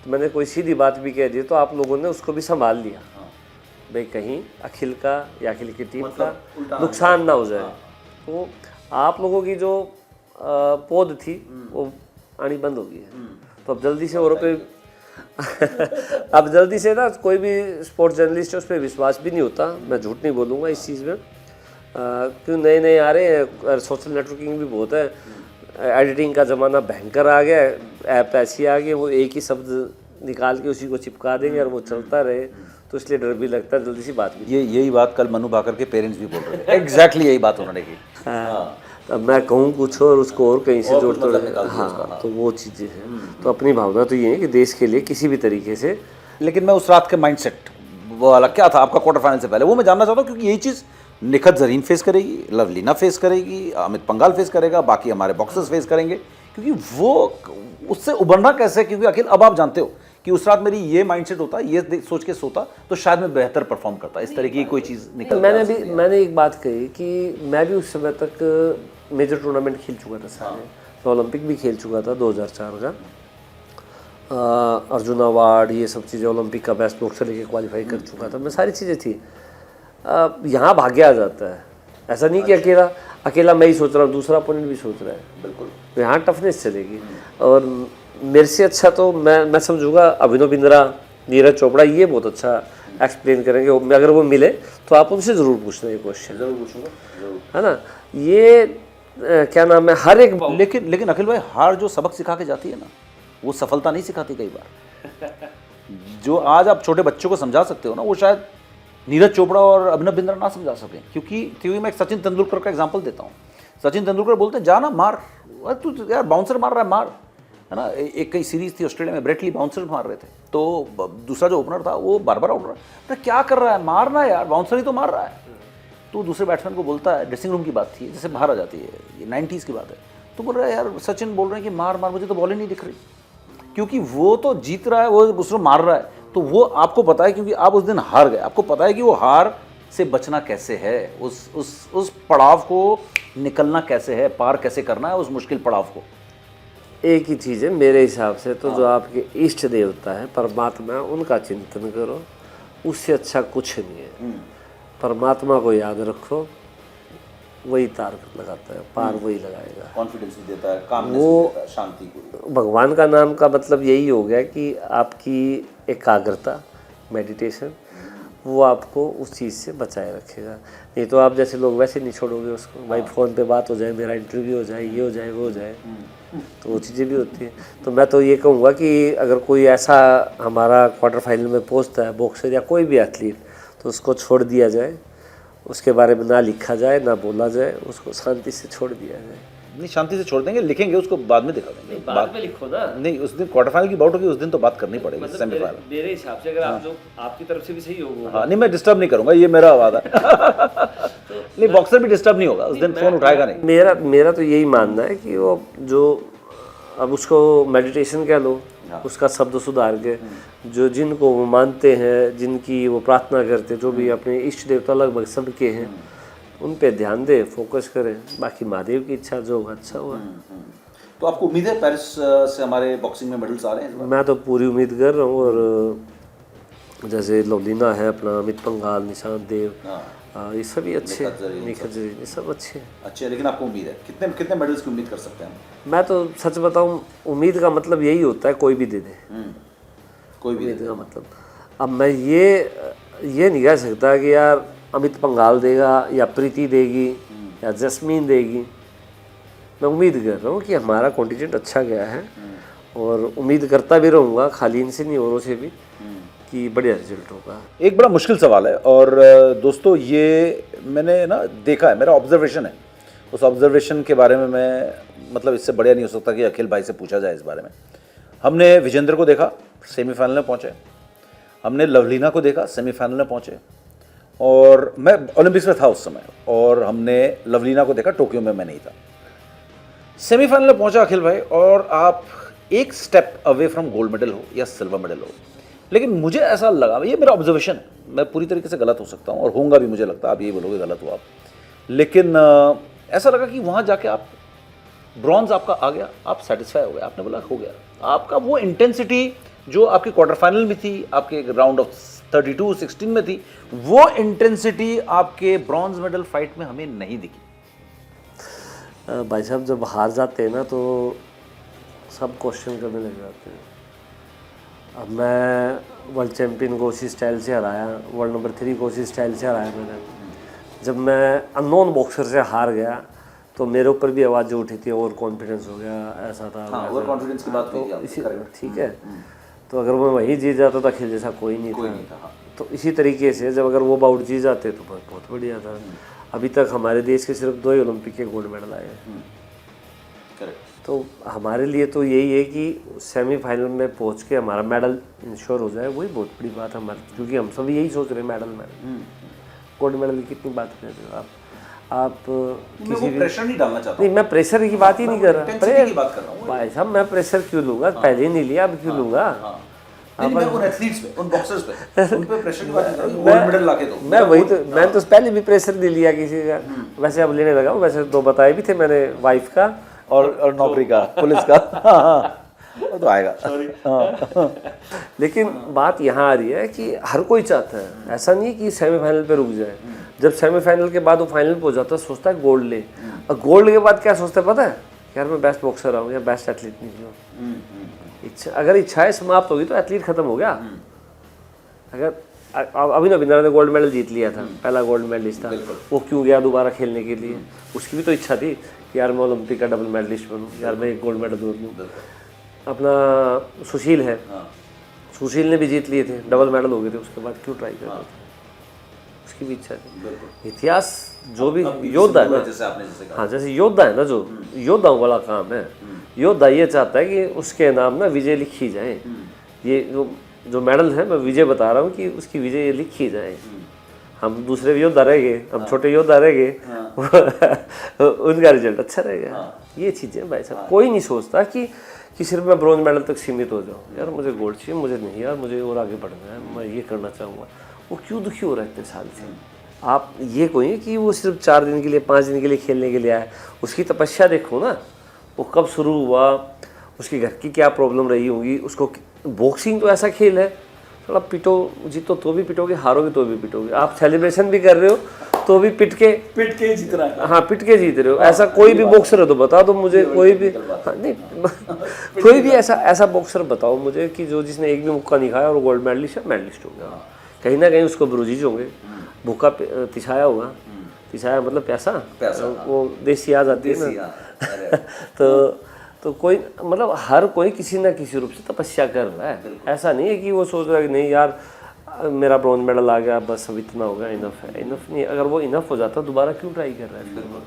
तो मैंने कोई सीधी बात भी कह दी तो आप लोगों ने उसको भी संभाल लिया, भाई कहीं अखिल का या अखिल की टीम का नुकसान ना हो जाए। तो आप लोगों की जो पौध थी वो आनी बंद हो गई है। तो अब जल्दी से औरों पे अब जल्दी से ना कोई भी स्पोर्ट्स जर्नलिस्ट है उस पर विश्वास भी नहीं होता। मैं झूठ नहीं बोलूँगा इस चीज़ में, क्यों नए आ रहे हैं, सोशल नेटवर्किंग भी बहुत है, एडिटिंग का ज़माना भयंकर आ गया, ऐप ऐसी आ गई, वो एक ही शब्द निकाल के उसी को चिपका देंगे और वो चलता रहे, तो इसलिए डर भी लगता है जल्दी सी बात भी। यही बात कल मनु भाकर के पेरेंट्स भी बोल रहे थे, एग्जैक्टली यही बात उन्होंने की। हाँ, अब मैं कहूँ कुछ और उसको और कहीं से जोड़ तोड़। हाँ, तो वो चीज़ें हैं। तो अपनी भावना तो ये है कि देश के लिए किसी भी तरीके से। लेकिन मैं उस रात के माइंडसेट वो अलग क्या था आपका क्वार्टर फाइनल से पहले, वो मैं जानना चाहता हूँ, क्योंकि यही चीज़ निखत जरीन फेस करेगी, लवलीना फेस करेगी, अमित पंघाल फेस करेगा, बाकी हमारे बॉक्सर्स फेस करेंगे, क्योंकि वो उससे उबरना कैसे। क्योंकि अखिल अब आप जानते हो कि उस रात मेरी ये माइंडसेट होता, ये सोच के सोता तो शायद मैं बेहतर परफॉर्म करता, इस तरह की कोई चीज़ निकल। मैंने एक बात कही कि मैं भी उस समय तक मेजर टूर्नामेंट खेल चुका था सारे। मैं ओलंपिक भी खेल चुका था 2004 का, अर्जुन अवार्ड, ये सब चीज़ें, ओलंपिक का बेस्ट बॉक्सर लेके क्वालिफाई कर चुका था मैं, सारी चीज़ें थी। यहाँ भाग्य आ जाता है, ऐसा नहीं कि अकेला मैं ही सोच रहा हूँ, दूसरा अपोनेंट भी सोच रहा है। बिल्कुल, तो यहाँ टफनेस चलेगी। और मेरे से अच्छा तो मैं समझूंगा अभिनव बिंद्रा, नीरज चोपड़ा, ये बहुत अच्छा एक्सप्लेन करेंगे। अगर वो मिले तो आप उनसे ज़रूर पूछना ये क्वेश्चन। जरूर पूछूंगा, है ना। ये क्या नाम है, हर एक लेकिन अखिल भाई, हार जो सबक सिखा के जाती है ना, वो सफलता नहीं सिखाती कई बार। जो आज आप छोटे बच्चों को समझा सकते हो ना, वो शायद नीरज चोपड़ा और अभिनव बिंद्रा ना समझा सकें। क्योंकि मैं एक सचिन तेंदुलकर का एग्जांपल देता हूँ। सचिन तेंदुलकर बोलते हैं, जाना मार, तू यार बाउंसर मार रहा है, मार, है ना। एक कई सीरीज थी ऑस्ट्रेलिया में, ब्रेटली बाउंसर मार रहे थे, तो दूसरा जो ओपनर था वो बार आउट रहा है, क्या कर रहा है, मारना यार, बाउंसर ही तो मार रहा है। तो दूसरे बैट्समैन को बोलता है, ड्रेसिंग रूम की बात थी, जैसे बाहर आ जाती है, ये 90s की बात है, तो बोल रहा है यार, सचिन बोल रहे हैं कि मार, मुझे तो बॉल ही नहीं दिख रही, क्योंकि वो तो जीत रहा है, वो दूसरों मार रहा है। तो वो आपको पता है, क्योंकि आप उस दिन हार गए, आपको पता है कि वो हार से बचना कैसे है, उस पड़ाव को निकलना कैसे है, पार कैसे करना है उस मुश्किल पड़ाव को। एक ही चीज़ है मेरे हिसाब से, तो जो आपके इष्ट देवता है, परमात्मा, उनका चिंतन करो, उससे अच्छा कुछ नहीं है। परमात्मा को याद रखो, वही तार लगाता है, पार वही लगाएगा, कॉन्फिडेंस भी देता है, कामनेस भी देता है, शांति को। भगवान का नाम का मतलब यही हो गया कि आपकी एकाग्रता, मेडिटेशन, वो आपको उस चीज़ से बचाए रखेगा। नहीं तो आप जैसे लोग वैसे नहीं छोड़ोगे उसको, भाई फ़ोन पे बात हो जाए, मेरा इंटरव्यू हो जाए, ये हो जाए, वो हो जाए, तो वो चीज़ें भी होती हैं। तो मैं तो ये कहूँगा कि अगर कोई ऐसा हमारा क्वार्टर फाइनल में पहुँचता है बॉक्सर या कोई भी एथलीट, तो उसको छोड़ दिया जाए, उसके बारे में ना लिखा जाए, ना बोला जाए, उसको शांति से छोड़ दिया जाए। नहीं, शांति से छोड़ देंगे, लिखेंगे उसको, बाद में दिखा देंगे। बाद में लिखो ना। नहीं, उस दिन क्वार्टर फाइनल की बाउट होगी, उस दिन तो बात करनी पड़ेगी। मतलब सेमीफाइनल मेरे हिसाब से अगर आप जो आपकी तरफ से भी सही होगा। हाँ, नहीं मैं डिस्टर्ब नहीं करूंगा, ये मेरा वादा है। नहीं, बॉक्सर भी डिस्टर्ब नहीं होगा उस दिन, फोन उठाएगा नहीं। मेरा तो यही मानना है कि वो जो अब उसको मेडिटेशन कह लो, उसका शब्द सुधार के, जो जिनको वो मानते हैं, जिनकी वो प्रार्थना करते, जो भी अपने इष्ट देवता लगभग सबके हैं, उन पे ध्यान दे, फोकस करें। बाकी महादेव की इच्छा जो होगा अच्छा होगा। तो आपको उम्मीद है पेरिस से हमारे बॉक्सिंग में मेडल्स आ रहे हैं इस बार? मैं तो पूरी उम्मीद कर रहा हूँ। और जैसे लवलीना है, अपना अमित पंघाल, निशांत देव, ये सभी अच्छे, निखत जरीन, ये सब अच्छे हैं। अच्छे, लेकिन आपको उम्मीद है कितने कितने मेडल्स की उम्मीद कर सकते हैं हम? मैं तो सच बताऊं, उम्मीद का मतलब यही होता है कोई भी दे दे। कोई भी उम्मीद का मतलब, अब मैं ये नहीं कह सकता कि यार अमित पंघाल देगा या प्रीति देगी या जस्मीन देगी। मैं उम्मीद कर रहा हूँ कि हमारा कॉन्टिजेंट अच्छा गया है, और उम्मीद करता भी रहूँगा, खाली इनसे नहीं औरों से भी, कि बढ़िया रिजल्ट होगा। एक बड़ा मुश्किल सवाल है, और दोस्तों ये मैंने ना देखा है, मेरा ऑब्जर्वेशन है। उस ऑब्जर्वेशन के बारे में मैं मतलब इससे बढ़िया नहीं हो सकता कि अखिल भाई से पूछा जाए इस बारे में। हमने विजेंद्र को देखा, सेमीफाइनल में पहुँचे। हमने लवलीना को देखा, सेमीफाइनल में पहुँचे। और मैं ओलंपिक्स में था उस समय, और हमने लवलीना को देखा, टोक्यो में मैं नहीं था। सेमीफाइनल में पहुँचा अखिल भाई, और आप एक step away from gold medal हो या सिल्वर मेडल हो। लेकिन मुझे ऐसा लगा, ये मेरा ऑब्जर्वेशन है, मैं पूरी तरीके से गलत हो सकता हूँ और होऊंगा भी, मुझे लगता है आप ये बोलोगे गलत हो आप, लेकिन ऐसा लगा कि वहाँ जाके आप ब्रॉन्ज आपका आ गया, आप सेटिस्फाई हो गए, आपने बोला हो गया। आपका वो इंटेंसिटी जो आपके क्वार्टर फाइनल में थी, आपके राउंड ऑफ 32-16 में थी, वो इंटेंसिटी आपके ब्रॉन्ज मेडल फाइट में हमें नहीं दिखी। भाई साहब, जब हार जाते हैं ना तो सब क्वेश्चन करने लग जाते हैं। अब मैं वर्ल्ड चैम्पियन को उसी स्टाइल से हराया, वर्ल्ड नंबर 3 को उसी स्टाइल से हराया मैंने। जब मैं अननोन बॉक्सर से हार गया तो मेरे ऊपर भी आवाज़ उठी थी, ओवर कॉन्फिडेंस हो गया, ऐसा था। हाँ, ओवर कॉन्फिडेंस की बात तो हुई थी इसी ठीक है। तो अगर मैं वहीं जीत जाता तो अखिल जैसा कोई नहीं था। हाँ। तो इसी तरीके से जब अगर वो बाउट जीत जाते तो बहुत बढ़िया था। अभी तक हमारे देश के सिर्फ 2 ही ओलंपिक के गोल्ड मेडल आए हैं। तो हमारे लिए तो यही है कि सेमीफाइनल में पहुंच के हमारा मेडल इंश्योर हो जाए, वही बहुत बड़ी बात है हमारी, क्योंकि हम सब यही सोच रहे हैं मेडल गोल्ड मेडल की कितनी बात कर रहे हो आप किसी भी प्रेशर नहीं डालना चाहता। नहीं, मैं प्रेशर की बात ही नहीं कर रहा। की बात कर रहा हूँ भाई साहब, मैं प्रेशर क्यों लूँगा? पहले ही नहीं लिया, अब क्यों लूँगा? मैं उन एथलीट्स पे, उन बॉक्सर्स पे, उन पे प्रेशर की बात नहीं कर रहा, गोल्ड मेडल लाके दो। मैं वही तो, मैंने तो पहले भी प्रेशर नहीं लिया किसी का, वैसे अब लेने लगा। वैसे 2 बताए भी थे मैंने, वाइफ का और नौकरी का, पुलिस का। वो तो आएगा। लेकिन बात यहाँ आ रही है कि हर कोई चाहता है, ऐसा नहीं कि सेमीफाइनल पे रुक जाए। जब सेमीफाइनल के बाद वो फाइनल पे हो जाता है, सोचता है गोल्ड ले, और गोल्ड के बाद क्या सोचता है पता है? यार मैं बेस्ट बॉक्सर आऊँ या बेस्ट एथलीट नहीं हूँ। इच्छा, अगर इच्छाएं समाप्त होगी तो एथलीट खत्म हो गया। अगर अभिनव बिंद्रा ने गोल्ड मेडल जीत लिया था, पहला गोल्ड मेडलिस्ट था, वो क्यों गया दोबारा खेलने के लिए? उसकी भी तो इच्छा थी कि यार मैं ओलंपिक का डबल मेडलिस्ट बनूँ, यार मैं एक गोल्ड मेडल लूँ। अपना सुशील है, सुशील ने भी जीत लिए थे, डबल मेडल हो गए थे, उसके बाद क्यों ट्राई कर रहे थे? उसकी भी इच्छा थी। इतिहास जो भी योद्धा है ना, जैसे आपने जैसे कहा, हाँ, जैसे योद्धा है ना, जो योद्धाओं वाला काम है, योद्धा ये चाहता है कि उसके नाम ना विजय लिखी जाए। ये जो मेडल है, मैं विजय बता रहा हूँ कि उसकी विजय लिखी जाए। हम दूसरे योद्धा रह गए, हम छोटे योद्धा रह गए, उनका रिजल्ट अच्छा रहेगा। ये चीज़ें भाई साहब, कोई नहीं सोचता कि सिर्फ मैं ब्रॉन्ज मेडल तक सीमित हो जाऊँ। यार मुझे गोल्ड चाहिए, मुझे नहीं यार, मुझे और आगे बढ़ना है, मैं ये करना चाहूँगा। वो क्यों दुखी हो रहा है इतने साल से? आप ये कहिए कि वो सिर्फ 4 दिन के लिए, 5 दिन के लिए खेलने के लिए आया। उसकी तपस्या देखो ना, वो कब शुरू हुआ, उसके घर की क्या प्रॉब्लम रही होगी उसको। बॉक्सिंग तो ऐसा खेल है, थोड़ा पिटो, जीतो तो भी पिटोगे, हारोगे तो भी पिटोगे। आप सेलिब्रेशन भी कर रहे हो तो भी पिट के जीत रहा है। हाँ पिट के जीत रहे हो। ऐसा कोई भी बॉक्सर है तो बता दो मुझे, कोई भी हाँ, नहीं कोई भी ऐसा बॉक्सर बताओ मुझे कि जो जिसने एक भी मुक्का नहीं खाया और गोल्ड मेडलिस्ट हो गया। कहीं ना कहीं उसको ब्रूजीज होंगे, भूखा तिछाया होगा, तिछाया मतलब पैसा वो देसी याद आती है ना। तो कोई मतलब हर कोई किसी ना किसी रूप से तपस्या कर रहा है। ऐसा नहीं है कि वो सोच रहा है कि नहीं यार मेरा ब्रॉन्ज मेडल आ गया बस अब इतना हो गया, इनफ है। इनफ नहीं, अगर वो इनफ हो जाता दोबारा क्यों ट्राई कर रहा है, फिर वो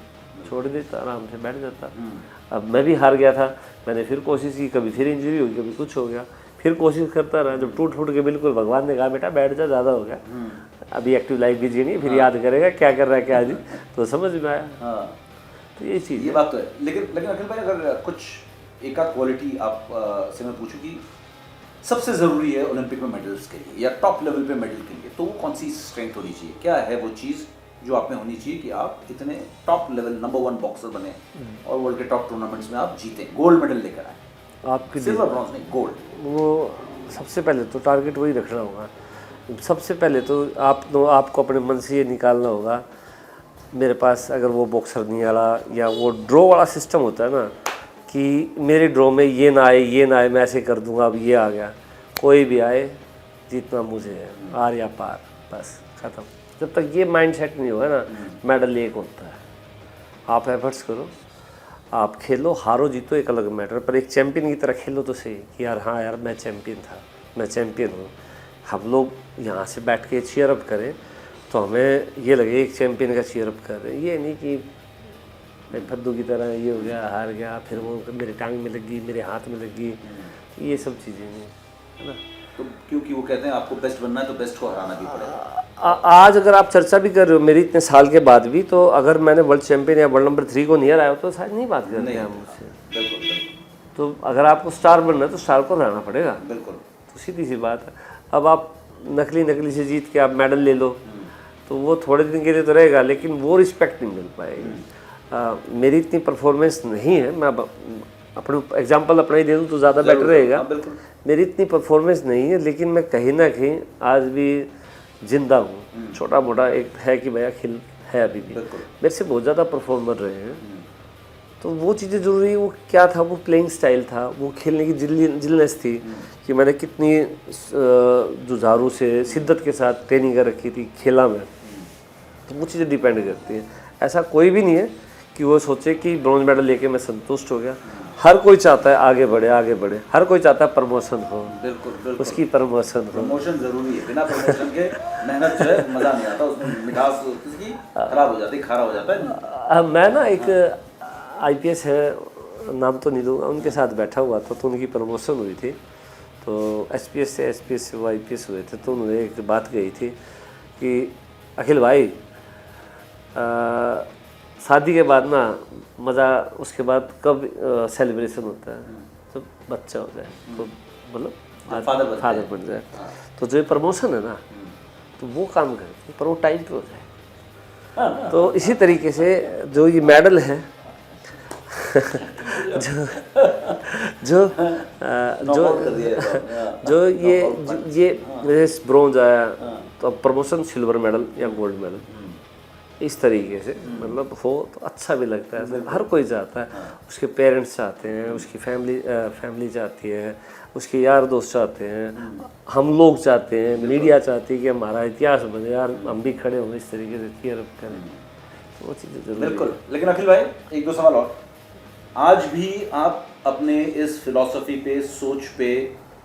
छोड़ देता, आराम से बैठ जाता। अब मैं भी हार गया था, मैंने फिर कोशिश की, कभी फिर इंजरी हुई, कभी कुछ हो गया, फिर कोशिश करता रहा। जब टूट के बिल्कुल भगवान ने कहा बेटा बैठ जा, ज़्यादा हो गया, अभी एक्टिव लाइफ भी जीनी, फिर याद करेगा क्या कर रहा है क्या नहीं, तो समझ में आया। तो ये चीज़, ये बात तो है। लेकिन अखिल भाई अगर कुछ एक आध क्वालिटी आप से मैं पूछूं कि सबसे ज़रूरी है ओलंपिक में मेडल्स के लिए या टॉप लेवल पे मेडल के लिए, तो वो कौन सी स्ट्रेंथ होनी चाहिए, क्या है वो चीज़ जो आप में होनी चाहिए कि आप इतने टॉप लेवल नंबर 1 बॉक्सर बने और वर्ल्ड के टॉप टूर्नामेंट्स में आप जीते, गोल्ड मेडल लेकर आए? आपके सिल्वर ब्रॉन्ज नहीं, गोल्ड। वो सबसे पहले तो टारगेट वही रखना होगा। सबसे पहले तो आपको अपने मन से ये निकालना होगा, मेरे पास अगर वो बॉक्सर नहीं आ रहा या वो ड्रॉ वाला सिस्टम होता है ना कि मेरे ड्रॉ में ये ना आए मैं ऐसे कर दूंगा, अब ये आ गया, कोई भी आए जीतना मुझे है, आर या पार, बस ख़त्म। जब तक ये माइंडसेट नहीं होगा ना, मेडल एक होता है। आप एफर्ट्स करो, आप खेलो, हारो जीतो एक अलग मैटर, पर एक चैंपियन की तरह खेलो तो सही कि यार हाँ यार मैं चैंपियन था, मैं चैंपियन हूँ। हम लोग यहाँ से बैठ के चीयर अप करें तो हमें ये लगे एक चैंपियन का चीयर अप कर रहे हैं, ये नहीं कि मैं फद्दू की तरह ये हो गया, हार गया, फिर वो मेरे टांग में लगी, मेरे हाथ में लगी, ये सब चीज़ें नहीं है ना। तो क्योंकि वो कहते हैं आपको बेस्ट बनना है तो बेस्ट को हराना भी पड़ेगा। आज अगर आप चर्चा भी कर रहे हो मेरी इतने साल के बाद भी, तो अगर मैंने वर्ल्ड चैंपियन या वर्ल्ड नंबर 3 को नहीं हराया तो शायद नहीं बात करते हैं मुझसे। बिल्कुल। तो अगर आपको स्टार बनना है तो स्टार को हराना पड़ेगा, बिल्कुल। तो सीधी सी बात है। अब आप नकली से जीत के आप मेडल ले लो तो वो थोड़े दिन के लिए तो रहेगा, लेकिन वो रिस्पेक्ट नहीं मिल पाएगी। मेरी इतनी परफॉर्मेंस नहीं है, मैं अपने एग्जांपल अपना ही दे दूँ तो ज़्यादा बेटर रहेगा। मेरी इतनी परफॉर्मेंस नहीं है, लेकिन मैं कहीं ना कहीं आज भी जिंदा हूँ, छोटा मोटा एक है कि भैया खिल है अभी भी। मेरे से बहुत ज़्यादा परफॉर्मर रहे हैं, तो वो चीज़ें जरूरी है। वो क्या था, वो प्लेइंग स्टाइल था, वो खेलने की जिलनेस थी कि मैंने कितनी जुझारू से शिद्दत के साथ ट्रेनिंग कर रखी थी खेला में, तो वो चीज़ें डिपेंड करती हैं। ऐसा कोई भी नहीं है कि वो सोचे कि ब्रॉन्ज मेडल लेके मैं संतुष्ट हो गया। हर कोई चाहता है आगे बढ़े, हर कोई चाहता है प्रमोशन हो। बिल्कुल। उसकी प्रमोशन हो, प्रमोशन जरूरी है, बिना प्रमोशन के मेहनत जो है मज़ा नहीं आता, उसमें मिठास किसकी खराब हो जाती है, खारा हो जाता है। मैं ना एक IPS है, नाम तो नहीं लूँगा, उनके साथ बैठा हुआ था, तो उनकी प्रमोशन हुई थी, तो SPS से वो IPS हुए थे। तो उन्होंने एक बात कही थी कि अखिल भाई शादी के बाद ना मज़ा उसके बाद कब सेलिब्रेशन होता है, जब बच्चा हो जाए, तो मतलब फादर बन जाए। तो जो प्रमोशन है ना, तो वो काम करती है, पर वो टाइम पे हो जाए। तो इसी तरीके से जो ये मेडल है जो ये ब्रॉन्ज आया, तो अब प्रमोशन सिल्वर मेडल या गोल्ड मेडल, इस तरीके से मतलब हो तो अच्छा भी लगता है। हर कोई चाहता है, उसके पेरेंट्स चाहते हैं, उसकी फैमिली चाहती है, उसके यार दोस्त चाहते हैं, हम लोग चाहते हैं, मीडिया चाहती है कि हमारा इतिहास बने, यार हम भी खड़े हों इस तरीके से, चीयर अप करें, तो वो चीज़ें जरूरी। बिल्कुल। लेकिन अखिल भाई एक दो सवाल और, आज भी आप अपने इस फिलॉसफी पे, सोच पे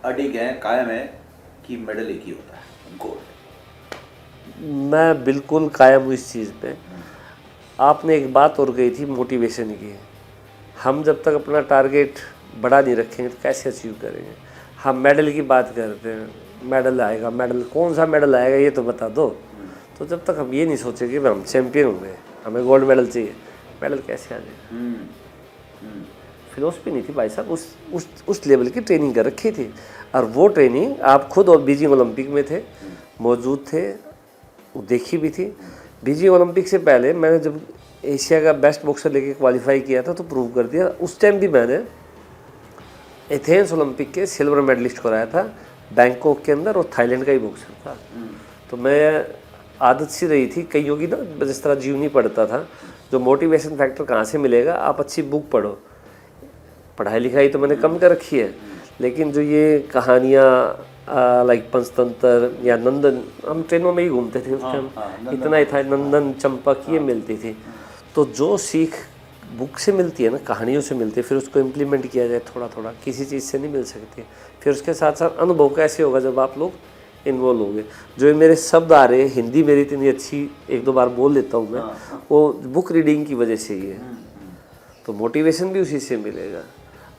अडिग हैं, कायम है कि मेडल एक ही होता है, गोल्ड? मैं बिल्कुल कायम हूँ इस चीज़ पे। आपने एक बात और कही थी मोटिवेशन की, हम जब तक अपना टारगेट बड़ा नहीं रखेंगे तो कैसे अचीव करेंगे। हम मेडल की बात करते हैं, मेडल आएगा, मेडल कौन सा मेडल आएगा ये तो बता दो। तो जब तक हम ये नहीं सोचेंगे कि हम चैंपियन होंगे, हमें गोल्ड मेडल चाहिए, मेडल कैसे आ जाएगा। फिलोसफी नहीं थी भाई साहब, उस लेवल की ट्रेनिंग कर रखी थी, और वो ट्रेनिंग आप खुद और बीजिंग ओलंपिक में थे, मौजूद थे, देखी भी थी। बीजिंग ओलंपिक से पहले मैंने जब एशिया का बेस्ट बॉक्सर लेके क्वालिफाई किया था तो प्रूव कर दिया। उस टाइम भी मैंने एथेंस ओलंपिक के सिल्वर मेडलिस्ट को कराया था, बैंकॉक के अंदर, और थाईलैंड का ही बॉक्सर था। तो मैं आदत सी रही थी कईयों की ना, जिस तरह जीवनी पढ़ता था, जो मोटिवेशन फैक्टर कहाँ से मिलेगा, आप अच्छी बुक पढ़ो। पढ़ाई लिखाई तो मैंने कम कर रखी है, लेकिन जो ये कहानियाँ लाइक पंचतंत्र या नंदन, हम ट्रेनों में ही घूमते थे उस टाइम, इतना ही था, नंदन चंपक ये मिलती थी। तो जो सीख बुक से मिलती है ना, कहानियों से मिलती है, फिर उसको इम्प्लीमेंट किया जाए थोड़ा थोड़ा, किसी चीज़ से नहीं मिल सकती। फिर उसके साथ साथ अनुभव कैसे होगा जब आप लोग इन्वॉल्व होंगे। जो मेरे शब्द आ रहे हैं, हिंदी मेरी इतनी अच्छी, एक दो बार बोल लेता हूँ मैं, वो बुक रीडिंग की वजह से ही है। तो मोटिवेशन भी उसी से मिलेगा।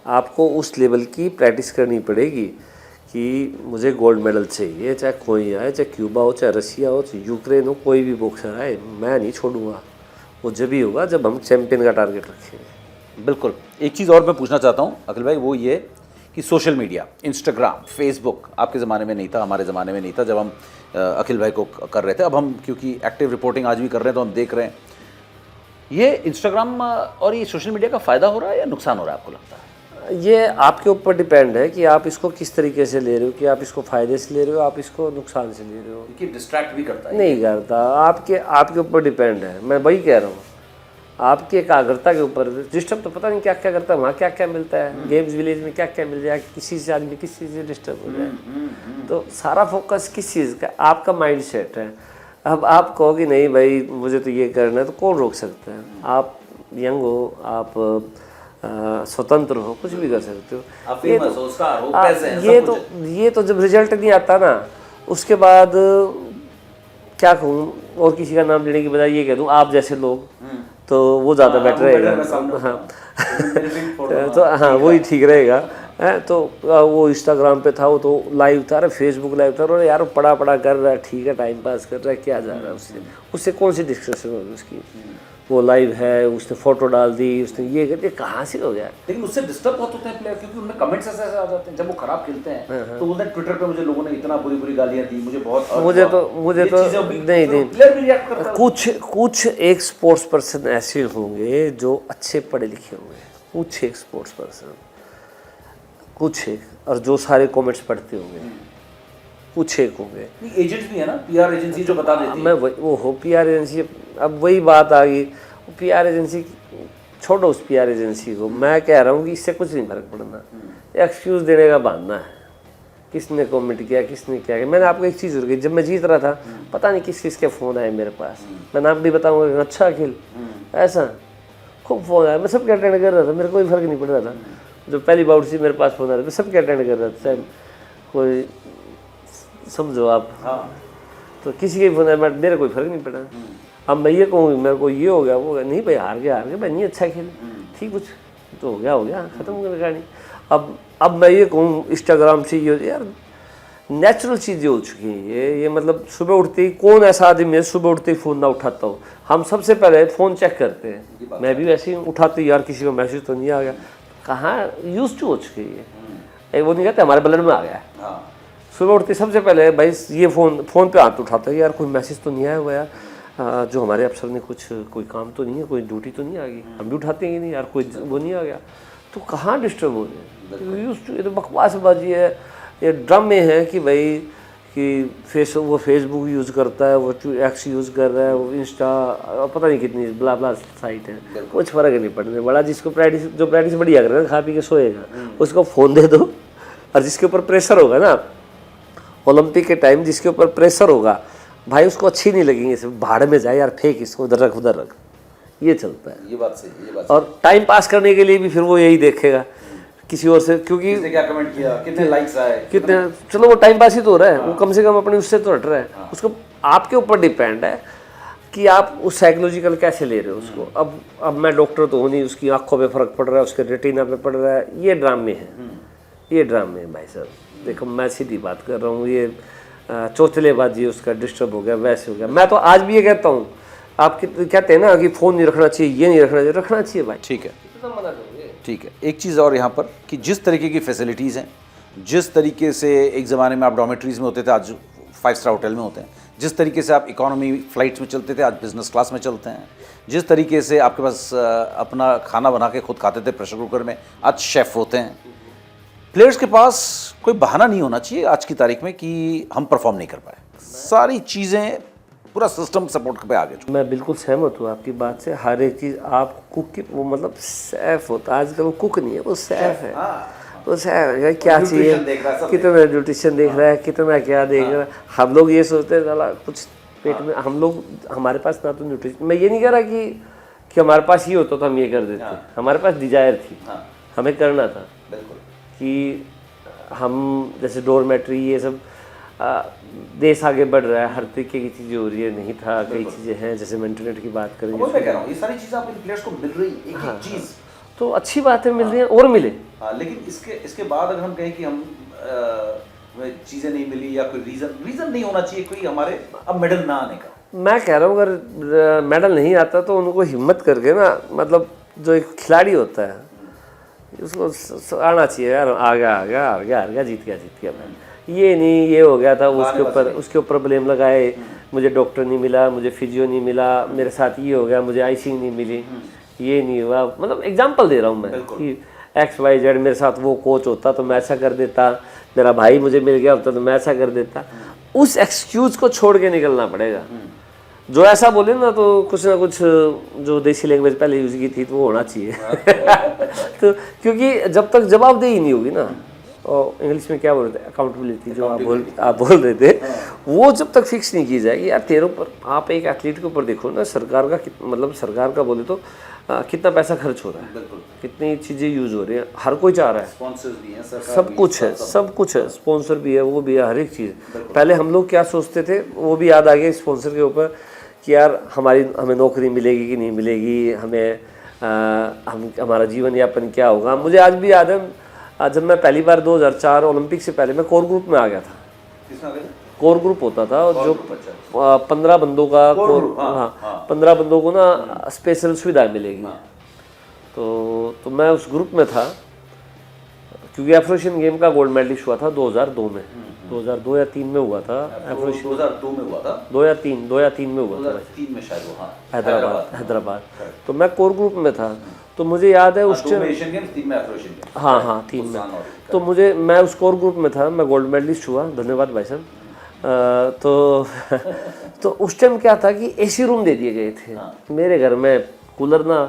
आपको उस लेवल की प्रैक्टिस करनी पड़ेगी कि मुझे गोल्ड मेडल चाहिए, चाहे कोई आए, चाहे क्यूबा हो, चाहे रशिया हो, चाहे यूक्रेन हो, कोई भी बॉक्सर आए, मैं नहीं छोड़ूंगा। वो जब ही होगा जब हम चैंपियन का टारगेट रखेंगे। बिल्कुल। एक चीज़ और मैं पूछना चाहता हूँ अखिल भाई, वो ये कि सोशल मीडिया, इंस्टाग्राम, फेसबुक आपके ज़माने में नहीं था, हमारे ज़माने में नहीं था जब हम अखिल भाई को कर रहे थे। अब हम क्योंकि एक्टिव रिपोर्टिंग आज भी कर रहे हैं तो हम देख रहे हैं, ये इंस्टाग्राम और ये सोशल मीडिया का फ़ायदा हो रहा है या नुकसान हो रहा है आपको लगता है? ये आपके ऊपर डिपेंड है कि आप इसको किस तरीके से ले रहे हो, कि आप इसको फ़ायदे से ले रहे हो, आप इसको नुकसान से ले रहे हो। क्योंकि डिस्ट्रैक्ट भी करता है। नहीं करता, आपके ऊपर डिपेंड है। मैं वही कह रहा हूँ, आपकी एकाग्रता के ऊपर। डिस्टर्ब तो पता नहीं क्या क्या करता है, वहाँ क्या क्या मिलता है, गेम्स विलेज में क्या क्या मिल जाए, किसी से आदमी किसी चीज़ से डिस्टर्ब हो जाए। तो सारा फोकस किस चीज़ का, आपका माइंड सेट है। अब आप कहो कि नहीं भाई मुझे तो ये करना है, तो कौन रोक सकता है? आप यंग हो, आप स्वतंत्र हो, कुछ भी कर सकते हो। ये तो जब रिजल्ट नहीं आता ना, उसके बाद क्या कहूँ, और किसी का नाम लेने की बजाय ये कह दूँ आप जैसे लोग, तो वो ज़्यादा बेटर रहेगा। हाँ तो हाँ वही ठीक रहेगा। तो वो इंस्टाग्राम पे था, वो तो लाइव था, अरे फेसबुक लाइव था, और यार पढ़ा कर रहा है, ठीक है, टाइम पास कर रहा है, क्या जा रहा है उससे कौन सी डिस्कशन होगी उसकी? वो लाइव है, उसने फोटो डाल दी, उसने ये कर दिया, कहाँ से हो गया? लेकिन उससे डिस्टर्ब बहुत होते हैं प्लेयर, क्योंकि उनमें कमेंट्स ऐसे आ जाते हैं जब वो खराब खेलते हैं। तो बोलते हैं ट्विटर पे मुझे लोगों ने इतना बुरी गालियां दी, मुझे तो नहीं प्लेयर भी रिएक्ट करता है। कुछ एक स्पोर्ट्स पर्सन ऐसे होंगे जो अच्छे पढ़े लिखे होंगे, कुछ एक स्पोर्ट्स पर्सन, कुछ एक, और जो सारे कमेंट्स पढ़ते होंगे, कुछ एक होंगे। एजेंट भी है ना, पीआर एजेंसी जो बता देती है। मैं वो हो पीआर एजेंसी, अब वही बात आ गई, पीआर एजेंसी छोड़ो, उस पीआर एजेंसी को। मैं कह रहा हूँ कि इससे कुछ नहीं फर्क पड़ना, एक्सक्यूज़ देने का बहाना है। किसने कमेंट किया, किसने क्या किया। मैंने आपको एक चीज़ हो गई, जब मैं जीत रहा था, पता नहीं किस के फ़ोन आए मेरे पास, मैं नाम भी बताऊँगा, अच्छा अखिल ऐसा खूब फ़ोन आया, मैं सबके अटेंड कर रहा था, मेरे कोई फ़र्क नहीं पड़ रहा था। जो पहली बाउट से मेरे पास फ़ोन आ रहा था, सबके अटेंड कर रहा था, चाहे कोई, समझो आप। हाँ। तो किसी के फोन आया, मेरे कोई फर्क नहीं पड़ा। अब मैं ये कहूँ मेरे को ये हो गया, वो नहीं भाई हार गया भाई नहीं अच्छा खेले, ठीक, कुछ तो हो गया ख़त्म हो गया कहानी। अब मैं ये कहूँ इंस्टाग्राम से ये यार नेचुरल चीज़ें हो चुकी हैं। ये मतलब सुबह उठते ही, कौन ऐसा आदमी है सुबह उठते ही फ़ोन ना उठाता हो? हम सबसे पहले फ़ोन चेक करते हैं। मैं भी वैसे ही उठाते, यार किसी का मैसेज तो नहीं आ गया, कहाँ यूज टू हो चुकी है। वो नहीं कहते हमारे ब्लड में आ गया है। सुबह उठते सबसे पहले भाई ये फ़ोन पे हाथ उठाता है, यार कोई मैसेज तो नहीं आया हुआ यार, जो हमारे अफसर ने कोई काम तो नहीं है, कोई ड्यूटी तो नहीं आ गई। हम भी उठाते हैं कि नहीं यार कोई वो नहीं आ गया, तो कहाँ डिस्टर्ब हो रहे हैं? ये तो बकवासबाजी है, ये ड्रामे हैं कि भाई कि वो फेसबुक यूज़ करता है, वो एक्स यूज़ कर रहा है, वो इंस्टा, पता नहीं कितनी ब्ला ब्ला साइट है, कुछ फ़र्क नहीं पड़ने बड़ा। जिसको जो प्रैक्टिस बढ़िया कर रहा है, खा पी के सोएगा, उसको फ़ोन दे दो। और जिसके ऊपर प्रेशर होगा ना ओलंपिक के टाइम, जिसके ऊपर प्रेशर होगा भाई, उसको अच्छी नहीं लगेंगे, सिर्फ भाड़ में जाए यार, फेंक इसको, उधर रख, ये चलता है। ये बात सही। और टाइम पास करने के लिए भी फिर वो यही देखेगा किसी और से, क्योंकि किसने क्या कमेंट किया, कितने लाइक्स आए, कितने, चलो वो टाइम पास ही तो हो रहा है, वो कम से कम अपने उससे तो हट रहा है। उसको आपके ऊपर डिपेंड है कि आप उस साइकोलॉजिकल कैसे ले रहे हो उसको। अब मैं डॉक्टर तो हूँ नहीं, उसकी आंखों पे फर्क पड़ रहा है, उसके रेटिना पे पड़ रहा है, ये ड्रामे हैं भाई साहब। देखो मैं सीधी बात कर रहा हूँ, ये चौचलेबाजी, उसका डिस्टर्ब हो गया, वैसे हो गया। मैं तो आज भी ये कहता हूँ, आप कहते हैं ना कि फ़ोन नहीं रखना चाहिए, ये नहीं रखना चाहिए भाई, ठीक है, ठीक है। एक चीज़ और यहाँ पर कि जिस तरीके की फैसिलिटीज़ हैं, जिस तरीके से एक ज़माने में आप डॉर्मेटरीज़ में होते थे, आज 5 स्टार होटल में होते हैं, जिस तरीके से आप इकोनॉमी फ्लाइट्स में चलते थे, आज बिज़नेस क्लास में चलते हैं, जिस तरीके से आपके पास अपना खाना बना के खुद खाते थे प्रेशर कुकर में, आज शेफ़ होते हैं। प्लेयर्स के पास कोई बहाना नहीं होना चाहिए आज की तारीख में कि हम परफॉर्म नहीं कर पाए। सारी चीज़ें पूरा सिस्टम सपोर्ट पे आ गया। मैं बिल्कुल सहमत हूँ आपकी बात से। हर एक चीज़ आप कुक की वो मतलब सेफ होता है। आजकल वो कुक नहीं है, वो सेफ है। वो सेफ है, क्या चाहिए, कितना न्यूट्रिशन देख रहा है, कितना क्या देख रहा है। हम लोग ये सोचते हैं साला कुछ पेट में, हम लोग हमारे पास ना तो न्यूट्रिशन, मैं ये नहीं कह रहा कि हमारे पास ये होता तो हम ये कर देते। हमारे पास डिजायर थी, हमें करना था कि हम जैसे डोरमेट्री ये सब देश आगे बढ़ रहा है, हर तरीके की चीज़ें हो रही है, नहीं था कई चीज़ें हैं जैसे मैं इंटरनेट की बात करें, मैं कह रहा हूँ ये सारी चीज़ें आप प्लेयर्स को मिल रही एक चीज़, तो अच्छी बातें मिल रही हैं और मिले। लेकिन इसके बाद अगर हम कहें कि हम चीज़ें नहीं मिली या कोई रीज़न नहीं होना चाहिए कोई हमारे अब मेडल ना आने का। मैं कह रहा हूँ अगर मेडल नहीं आता तो उनको हिम्मत करके ना, मतलब जो एक खिलाड़ी होता है उसको आना चाहिए यार, आ गया जीत गया मैं, ये नहीं ये हो गया था उसके ऊपर ब्लेम लगाए, मुझे डॉक्टर नहीं मिला, मुझे फिजियो नहीं मिला, मेरे साथ ये हो गया, मुझे आइसिंग नहीं मिली, ये नहीं हुआ। मतलब एग्जांपल दे रहा हूँ मैं कि XYZ मेरे साथ वो कोच होता तो मैं ऐसा कर देता, मेरा भाई मुझे मिल गया होता तो मैं ऐसा कर देता। उस एक्सक्यूज को छोड़ के निकलना पड़ेगा। जो ऐसा बोले ना तो कुछ ना कुछ जो देसी लैंग्वेज पहले यूज की थी तो वो होना चाहिए। तो क्योंकि जब तक जवाबदेही नहीं होगी ना, और इंग्लिश में क्या बोल रहे थे, अकाउंटेबिलिटी, जो आप बोल रहे थे, वो जब तक फिक्स नहीं की जाएगी यार, तेरे ऊपर, आप एक एथलीट के ऊपर देखो ना, सरकार का मतलब सरकार का बोले तो कितना पैसा खर्च हो रहा है, कितनी चीज़ें यूज हो रही है, हर कोई चाह रहा है, स्पॉन्सर्स भी हैं, सरकार सब कुछ है, सब कुछ है, स्पॉन्सर भी है, वो भी है, हर एक चीज़। पहले हम लोग क्या सोचते थे वो भी याद आ गया स्पॉन्सर के ऊपर कि यार हमें नौकरी मिलेगी कि नहीं मिलेगी, हमारा जीवन यापन क्या होगा। मुझे आज भी याद है जब मैं पहली बार 2004 ओलंपिक से पहले मैं कोर ग्रुप में आ गया था। कोर ग्रुप होता था जो 15 बंदों का 15 बंदों को ना स्पेशल सुविधाएं मिलेगी। तो मैं उस ग्रुप में था क्योंकि एफ्रो-एशियन गेम का गोल्ड मेडलिस्ट हुआ था 2002 में, 2002 या 3 में हुआ था एफ्रो-एशियन, 2002 में हुआ था, 2 या 3 में हुआ था, 3 में शायद वो, हैदराबाद। तो मैं कोर ग्रुप में था, तो मुझे याद है उस टाइम, एशियन गेम्स 3 में एफ्रो-एशियन गेम्स, हाँ 3 में, तो मैं उस कोर ग्रुप में था, मैं गोल्ड मेडलिस्ट हुआ, धन्यवाद भाई साहब। तो उस टाइम क्या था कि एसी रूम दे दिए गए थे मेरे घर में, कूलर ना,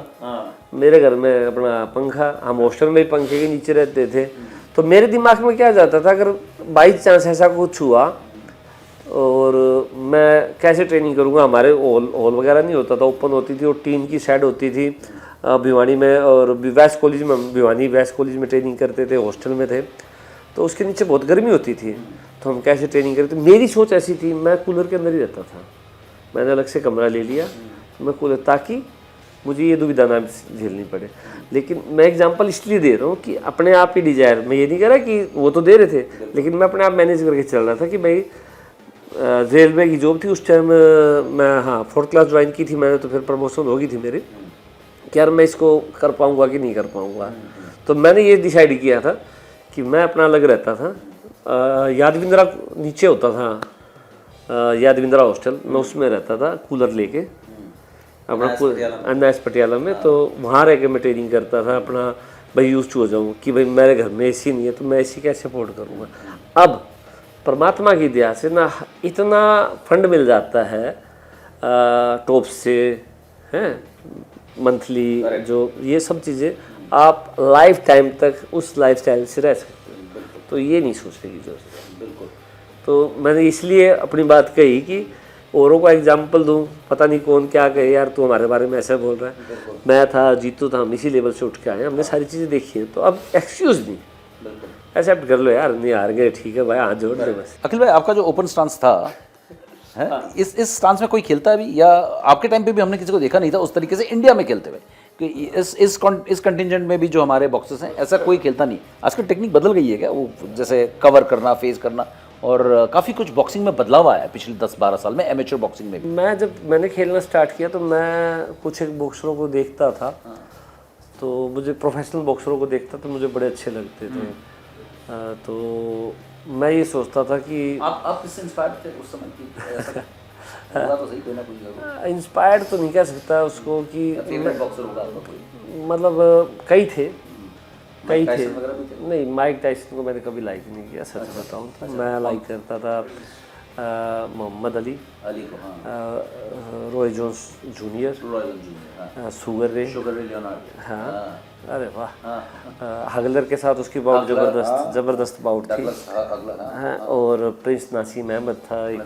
मेरे घर में अपना पंखा, हम हॉस्टल में ही पंखे के नीचे रहते थे। तो मेरे दिमाग में क्या जाता था, अगर बाई चांस ऐसा कुछ हुआ और मैं कैसे ट्रेनिंग करूँगा, हमारे हॉल वगैरह नहीं होता था, ओपन होती थी और टीन की शेड होती थी भिवानी में, और वैस्ट कॉलेज में, भिवानी वैस्ट कॉलेज में ट्रेनिंग करते थे, हॉस्टल में थे, तो उसके नीचे बहुत गर्मी होती थी, तो हम कैसे ट्रेनिंग करते। मेरी सोच ऐसी थी, मैं कूलर के अंदर ही रहता था, मैंने अलग से कमरा ले लिया, मैं कूलर, ताकि मुझे ये दुविधा ना झेलनी पड़े। लेकिन मैं एग्जांपल इसलिए दे रहा हूँ कि अपने आप ही डिजायर, मैं ये नहीं कह रहा कि वो तो दे रहे थे, लेकिन मैं अपने आप मैनेज करके चल रहा था कि भाई रेलवे की जॉब थी उस टाइम, मैं 4th क्लास ज्वाइन की थी मैंने, तो फिर प्रमोशन हो गई थी मेरी कि यार मैं इसको कर पाऊँगा कि नहीं कर पाऊँगा। तो मैंने ये डिसाइड किया था कि मैं अपना अलग रहता था, यादविंद्रा नीचे होता था, यादविंद्रा हॉस्टल, मैं उसमें रहता था कूलर लेके अपना अन्नास पटियाला में, तो वहाँ रह के मैं ट्रेनिंग करता था अपना, भाई यूज हो जाऊँ कि भाई मेरे घर में एसी नहीं है तो मैं एसी कैसे अफोर्ड करूँगा। अब परमात्मा की दया से ना इतना फंड मिल जाता है टॉप से, हैं मंथली, जो ये सब चीज़ें आप लाइफ टाइम तक उस लाइफस्टाइल से रह सकते हैं, तो ये नहीं सोचने की जरूरत। बिल्कुल। तो मैंने इसलिए अपनी बात कही कि औरों को एग्जाम्पल दूं, पता नहीं कौन क्या कहे, यार तू हमारे बारे में ऐसा बोल रहा है, मैं था, जीतू था, हम इसी लेवल से उठ के आए, हमने सारी चीज़ें देखी हैं, तो अब एक्सक्यूज नहीं, एक्सेप्ट कर लो यार, नहीं हार गए, ठीक है भाई, हाथ जोड़ दे बस। अखिल भाई, आपका जो ओपन स्टांस था है, इस स्टांस में कोई खेलता है अभी, या आपके टाइम पे भी हमने किसी को देखा नहीं था उस तरीके से इंडिया में खेलते हुए, कि इस कंटिजेंट में भी जो हमारे बॉक्सर्स हैं ऐसा कोई खेलता नहीं। आजकल टेक्निक बदल गई है क्या, वो जैसे कवर करना, फेस करना, और काफ़ी कुछ बॉक्सिंग में बदलाव आया है पिछले 10-12 साल में, एमेच्योर बॉक्सिंग में भी। जब मैंने खेलना स्टार्ट किया तो मैं कुछ एक बॉक्सरों को देखता था, तो मुझे प्रोफेशनल बॉक्सरों को देखता तो मुझे बड़े अच्छे लगते थे, तो मैं ये सोचता था कि आप किससे इंस्पायर्ड थे उस समय की, ऐसा तो सही, कोई ना कोई इंस्पायर्ड तो नहीं कह सकता उसको कि फेवरेट बॉक्सर होगा आपका कोई? मतलब कई थे नहीं, माइक टाइसन को मैंने कभी लाइक नहीं किया, सच बताऊं तो। मैं लाइक करता था मोहम्मद अली, अली को, हाँ, Roy Jones junior, royal junior, हाँ, Sugar Ray, Sugar Ray Leonard, हाँ, अरे वाह, हाँ, हगलर के साथ उसकी बाउट हगलर, हाँ, जबरदस्त बाउट थी। डगलस, अगला, हाँ, हाँ, और प्रिंस नासीम अहमद था एक।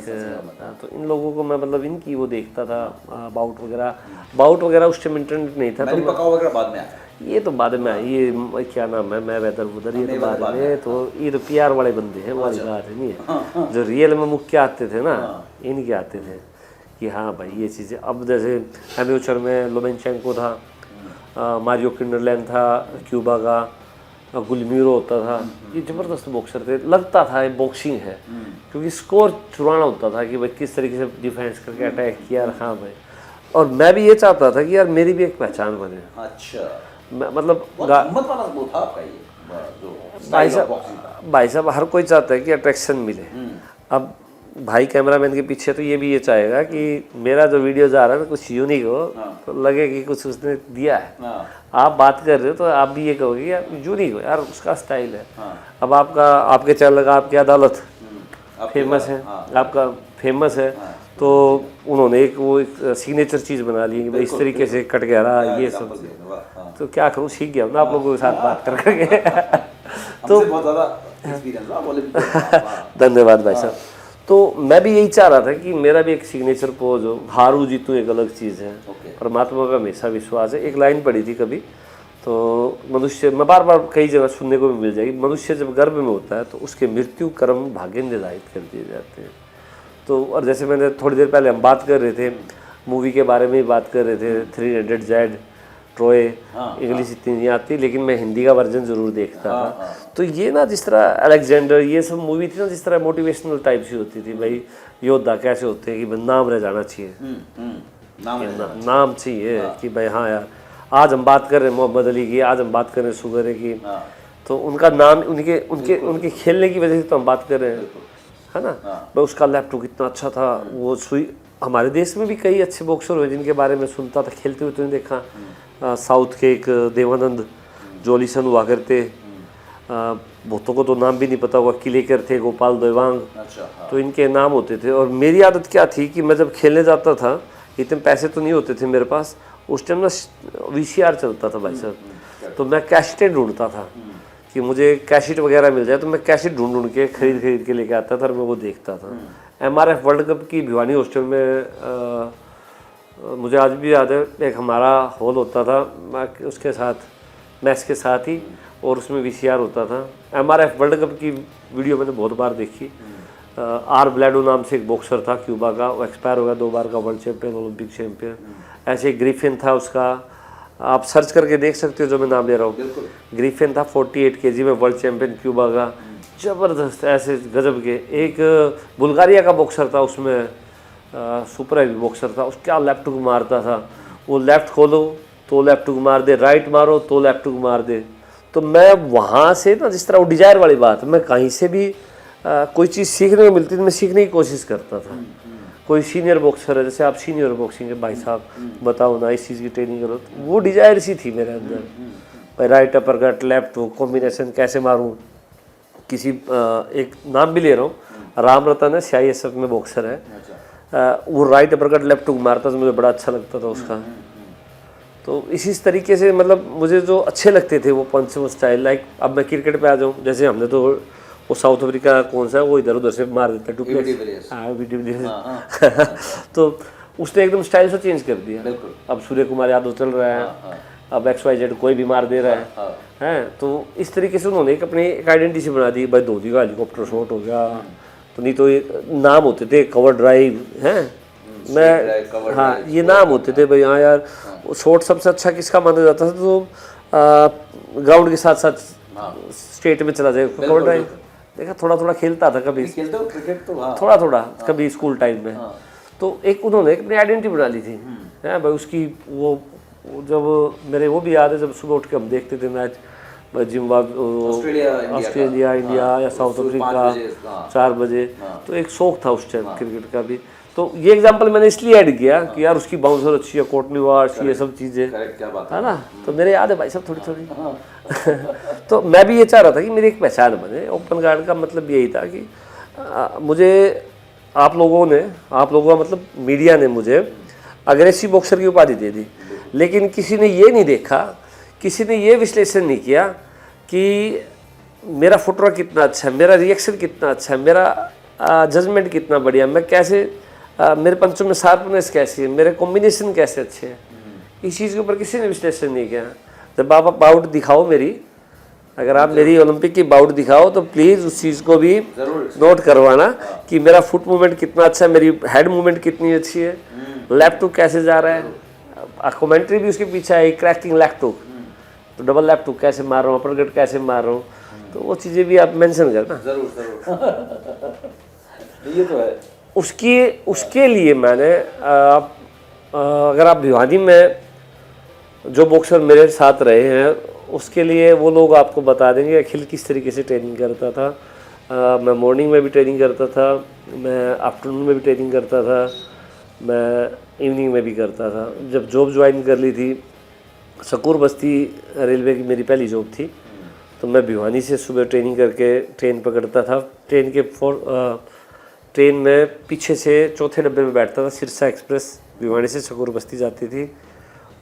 तो इन लोगों को मैं मतलब इनकी वो देखता था बाउट वगैरह उस टाइम इंटरनेट नहीं था, मैंने पकाओ वगैरह बाद में आया। ये तो बाद में आई, ये क्या नाम है, मैं वेदर उधर, ये तो बाद में, तो ये तो पीआर वाले बंदे हैं, वाली बात है नहीं है। जो रियल में मुख्य आते थे ना, इनके आते थे कि हाँ भाई ये चीज़ें। अब जैसे एमेच्योर में लोमेंचेंको था, मारियो किंडरलैंड था क्यूबा का, गुलमीरो होता था, ये ज़बरदस्त बॉक्सर थे। लगता था ये बॉक्सिंग है, क्योंकि स्कोर चुराना होता था कि भाई किस तरीके से डिफेंस करके अटैक किया। हाँ भाई, और मैं भी ये चाहता था कि यार मेरी भी एक पहचान बने। अच्छा, मतलब हिम्मत वाला वो था आपका ये जो स्टाइल ऑफ बॉक्सिंग था। भाई साहब हर कोई चाहता है कि अट्रैक्शन मिले। अब भाई कैमरामैन के पीछे तो ये भी ये चाहेगा कि मेरा जो वीडियो जा रहा है ना कुछ यूनिक हो, तो लगे कि कुछ उसने दिया है। आप बात कर रहे हो तो आप भी ये कहोगे यार यूनिक हो, यार उसका स्टाइल है। अब आपके चैनल का आपकी अदालत फेमस है, आपका फेमस है, तो उन्होंने एक सिग्नेचर चीज़ बना ली कि भाई इस तरीके से कट गया रहा ये सब। तो क्या करूँ, सीख गया ना आप लोगों के साथ बात करके। तो बहुत ज़्यादा एक्सपीरियंस रहा, बोले धन्यवाद भाई साहब। तो मैं भी यही चाह रहा था कि मेरा भी एक सिग्नेचर पोज हो। हारू जीतू एक अलग चीज़ है, परमात्मा का हमेशा विश्वास है। एक लाइन पढ़ी थी कभी, तो मनुष्य, मैं बार बार कई जगह सुनने को भी मिल जाएगी, मनुष्य जब गर्भ में होता है तो उसके मृत्यु कर्म भाग्य निर्धारित कर दिए जाते हैं। तो और जैसे मैंने थोड़ी देर पहले हम बात कर रहे थे, मूवी के बारे में ही बात कर रहे थे, 300 ट्रोय, इंग्लिश इतनी नहीं आती लेकिन मैं हिंदी का वर्जन ज़रूर देखता था। तो ये ना जिस तरह अलेक्जेंडर, ये सब मूवी थी ना, जिस तरह मोटिवेशनल टाइप सी होती थी, भाई योद्धा कैसे होते हैं कि नाम रह जाना चाहिए, नाम चाहिए कि भाई हाँ यार आज हम बात कर रहे हैं मोहम्मद अली की, आज हम बात कर रहे हैं शुगर की, तो उनका नाम उनके उनके उनके खेलने की वजह से तो हम बात कर रहे हैं, है ना। भाई उसका लैपटॉप कितना अच्छा था, वो सुई। हमारे देश में भी कई अच्छे बॉक्सर हुए जिनके बारे में सुनता था, खेलते हुए तो देखा। साउथ के एक देवानंद जोलीसन हुआ करते, बहुतों को तो नाम भी नहीं पता हुआ, किलेकर थे, गोपाल देवांग, तो इनके नाम होते थे। और मेरी आदत क्या थी कि मैं जब खेलने जाता था, इतने पैसे तो नहीं होते थे मेरे पास उस टाइम ना, VCR चलता था भाई साहब, तो मैं कैसेटें ढूंढता था कि मुझे कैसेट वगैरह मिल जाए, तो मैं कैसेट ढूंढ के खरीद के लेके आता था और मैं वो देखता था। MRF वर्ल्ड कप की भिवानी हॉस्टल में मुझे आज भी याद है, एक हमारा हॉल होता था, मैं उसके साथ मैच के साथ ही, और उसमें VCR होता था। MRF वर्ल्ड कप की वीडियो मैंने बहुत बार देखी। आर ब्लैडो नाम से एक बॉक्सर था क्यूबा का, वो एक्सपायर हो गया, 2 बार का वर्ल्ड चैंपियन, ओलंपिक चैंपियन। ऐसे ग्रिफिन था उसका, आप सर्च करके देख सकते हो जो मैं नाम ले रहा हूँ। ग्रिफिन था 48 kg में वर्ल्ड चैंपियन क्यूबा का, ज़बरदस्त ऐसे गजब के। एक बुल्गारिया का बॉक्सर था, उसमें सुपर हैवी बॉक्सर था, उसका लेफ्ट हुक मारता था, वो लेफ्ट खोलो तो लेफ्ट हुक मार दे, राइट मारो तो लेफ्ट हुक मार दे। तो मैं वहाँ से ना, जिस तरह वो डिजायर वाली बात, मैं कहीं से भी कोई चीज़ सीखने को मिलती थी, मैं सीखने की कोशिश करता था। कोई सीनियर बॉक्सर है, जैसे आप सीनियर बॉक्सिंग है भाई साहब, बताओ ना इस चीज़ की ट्रेनिंग करो, वो डिजायर सी थी मेरे अंदर, भाई right uppercut left hook combination कैसे मारूँ। किसी एक नाम भी ले रहा हूँ, राम रतन है, CISF में बॉक्सर है, वो राइट अपरकट लेफ्ट हुक मारता था, मुझे बड़ा अच्छा लगता था उसका। तो इसी तरीके से मतलब मुझे जो अच्छे लगते थे वो पंच स्टाइल। लाइक अब मैं क्रिकेट पे आ जाऊँ, जैसे हमने तो वो साउथ अफ्रीका कौन सा है, वो इधर उधर से मार देता है, डुप्लेक्स, तो उसने एकदम स्टाइल से चेंज कर दिया। अब सूर्य कुमार यादव चल रहा है, अब XYZ कोई भी मार दे रहा है। तो इस तरीके से उन्होंने एक अपनी एक आइडेंटिटी बना दी। भाई धोनी का हेलीकॉप्टर शॉट हो गया, तो नहीं तो ये नाम होते थे कवर ड्राइव हैं, मैं हाँ ये नाम होते थे भाई। हाँ यार शॉट सबसे अच्छा किसका माना जाता था, तो ग्राउंड के साथ साथ स्टेट में चला जाए कवर ड्राइव। देखा थोड़ा थोड़ा खेलता था कभी, क्रिकेट तो थोड़ा थोड़ा कभी स्कूल टाइम में। तो एक उन्होंने अपनी आइडेंटिटी बना ली थी है भाई उसकी। वो जब मेरे वो भी याद है, जब सुबह उठ के हम देखते थे मैच, ऑस्ट्रेलिया इंडिया या साउथ अफ्रीका 4 बजे, तो एक शौक था उस टाइम क्रिकेट का भी। तो ये एग्जांपल मैंने इसलिए ऐड किया कि यार उसकी बाउंसर अच्छी है, कोटनी वार्स, ये सब चीज़ें है ना, तो मेरे याद है भाई सब थोड़ी थोड़ी। तो मैं भी ये चाह रहा था कि मेरी एक पहचान बने। ओपन गार्ड का मतलब यही था कि मुझे आप लोगों का मतलब मीडिया ने मुझे अग्रेसिव बॉक्सर की उपाधि दे दी, लेकिन किसी ने ये नहीं देखा, किसी ने ये विश्लेषण नहीं किया कि मेरा फुटवर्क कितना अच्छा है, मेरा रिएक्शन कितना अच्छा है, मेरा जजमेंट कितना बढ़िया, मैं कैसे मेरे पंचों में शार्पनेस कैसी है, मेरे कॉम्बिनेशन कैसे अच्छे हैं, इस चीज़ के ऊपर किसी ने विश्लेषण नहीं किया। जब आप बाउट दिखाओ मेरी, अगर आप मेरी ओलंपिक की बाउट दिखाओ तो प्लीज़ उस चीज़ को भी नोट करवाना कि मेरा फुट मूवमेंट कितना अच्छा है, मेरी हेड मूवमेंट कितनी अच्छी है, लेफ्ट हुक कैसे जा रहा है, कमेंट्री भी उसके पीछे है, क्रैकिंग लेफ्ट हुक, तो डबल लेफ्ट हुक कैसे मार रहा हूँ, अपर कट कैसे मार रहा हूँ, तो वो चीज़ें भी आप मेंशन करना। ये तो है। उसके लिए मैंने अगर आप भिवानी में जो बॉक्सर मेरे साथ रहे हैं उसके लिए वो लोग आपको बता देंगे अखिल किस तरीके से ट्रेनिंग करता था। मैं मॉर्निंग में भी ट्रेनिंग करता था, मैं आफ्टरनून में भी ट्रेनिंग करता था, मैं इवनिंग में भी करता था। जब जॉब ज्वाइन कर ली थी, शकूर बस्ती रेलवे की मेरी पहली जॉब थी, तो मैं भिवानी से सुबह ट्रेनिंग करके ट्रेन पकड़ता था। ट्रेन में पीछे से चौथे डब्बे में बैठता था, सिरसा एक्सप्रेस भिवानी से शकूर बस्ती जाती थी,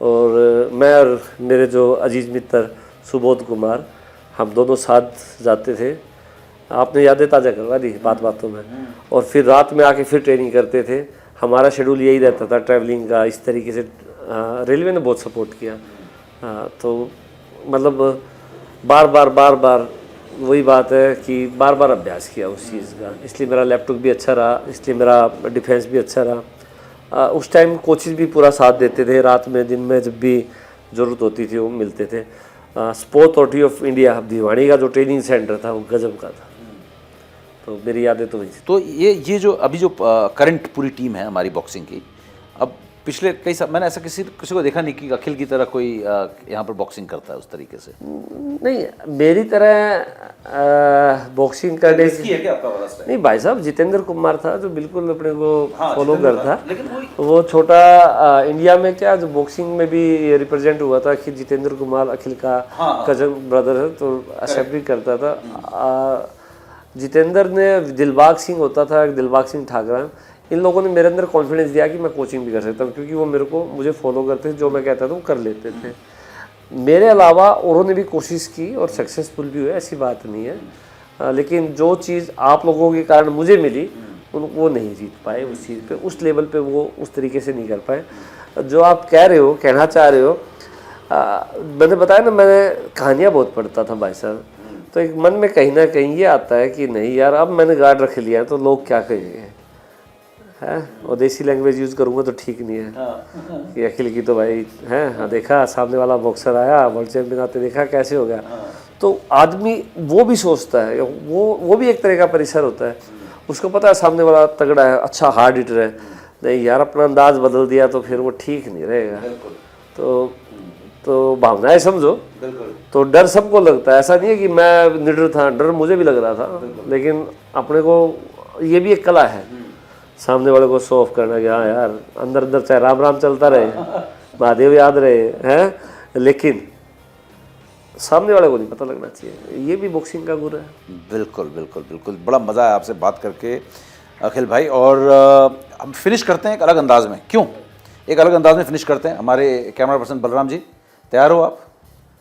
और मैं और मेरे जो अजीज मित्र सुबोध कुमार, हम दोनों साथ जाते थे। आपने यादें ताज़ा करवा दी बातों में। और फिर रात में आके फिर ट्रेनिंग करते थे। हमारा शेड्यूल यही रहता था ट्रैवलिंग का, इस तरीके से रेलवे ने बहुत सपोर्ट किया। तो मतलब बार बार वही बात है कि बार बार अभ्यास किया उस चीज़ का, इसलिए मेरा लैपटॉप भी अच्छा रहा, इसलिए मेरा डिफेंस भी अच्छा रहा। उस टाइम कोचेस भी पूरा साथ देते थे, रात में दिन में जब भी ज़रूरत होती थी वो मिलते थे। Sports authority of India Bhiwani का जो ट्रेनिंग सेंटर था वो गजब का था। तो मेरी यादें तो वही थी। तो ये जो अभी जो करंट पूरी टीम है हमारी बॉक्सिंग की, अब पिछले कई साल मैंने ऐसा किसी को देखा नहीं कि अखिल की तरह कोई यहाँ पर बॉक्सिंग करता है उस तरीके से। नहीं, मेरी तरह बॉक्सिंग करने है क्या आपका वाला स्टाइल? नहीं भाई साहब, जितेंद्र कुमार था जो बिल्कुल अपने को फॉलो करता, लेकिन वो छोटा इंडिया में क्या जो बॉक्सिंग में भी रिप्रेजेंट हुआ था कि जितेंद्र कुमार अखिल का कजन ब्रदर है, तो एक्सेप्ट भी करता था। जितेंद्र ने दिलबाग सिंह होता था, दिलबाग सिंह ठाकरा, इन लोगों ने मेरे अंदर कॉन्फिडेंस दिया कि मैं कोचिंग भी कर सकता हूँ, क्योंकि वो मुझे फॉलो करते थे, जो मैं कहता था वो कर लेते थे। मेरे अलावा औरों ने भी कोशिश की और सक्सेसफुल भी हुए, ऐसी बात नहीं है। लेकिन जो चीज़ आप लोगों के कारण मुझे मिली वो नहीं जीत पाए उस चीज़ पे, उस लेवल पे वो उस तरीके से नहीं कर पाए जो आप कहना चाह रहे हो। मैंने बताया ना, मैंने कहानियाँ बहुत पढ़ता था भाई साहब, तो एक मन में कहीं ना कहीं ये आता है कि नहीं यार, अब मैंने गार्ड रख लिया है तो लोग क्या कहेंगे, है, और देसी लैंग्वेज यूज़ करूँगा तो ठीक नहीं है कि अखिल की तो भाई है, हाँ देखा सामने वाला बॉक्सर आया, वर्ल्ड चैंपियन आते देखा कैसे हो गया। तो आदमी वो भी सोचता है, वो भी एक तरह का परिसर होता है, उसको पता है सामने वाला तगड़ा है, अच्छा हार्ड हिटर है, नहीं यार अपना अंदाज बदल दिया तो फिर वो ठीक नहीं रहेगा। तो भावनाएं समझो। तो डर सबको लगता है, ऐसा नहीं है कि मैं निडर था, डर मुझे भी लग रहा था, लेकिन अपने को ये भी एक कला है सामने वाले को शो ऑफ करना कि हाँ यार अंदर चाहे राम राम चलता रहे, महादेव याद रहे हैं, लेकिन सामने वाले को नहीं पता लगना चाहिए। ये भी बॉक्सिंग का गुण है। बिल्कुल बिल्कुल बिल्कुल, बड़ा मज़ा आया आपसे बात करके अखिल भाई। और हम फिनिश करते हैं एक अलग अंदाज में, क्यों एक अलग अंदाज में फिनिश करते हैं। हमारे कैमरा पर्सन बलराम जी तैयार हो आप?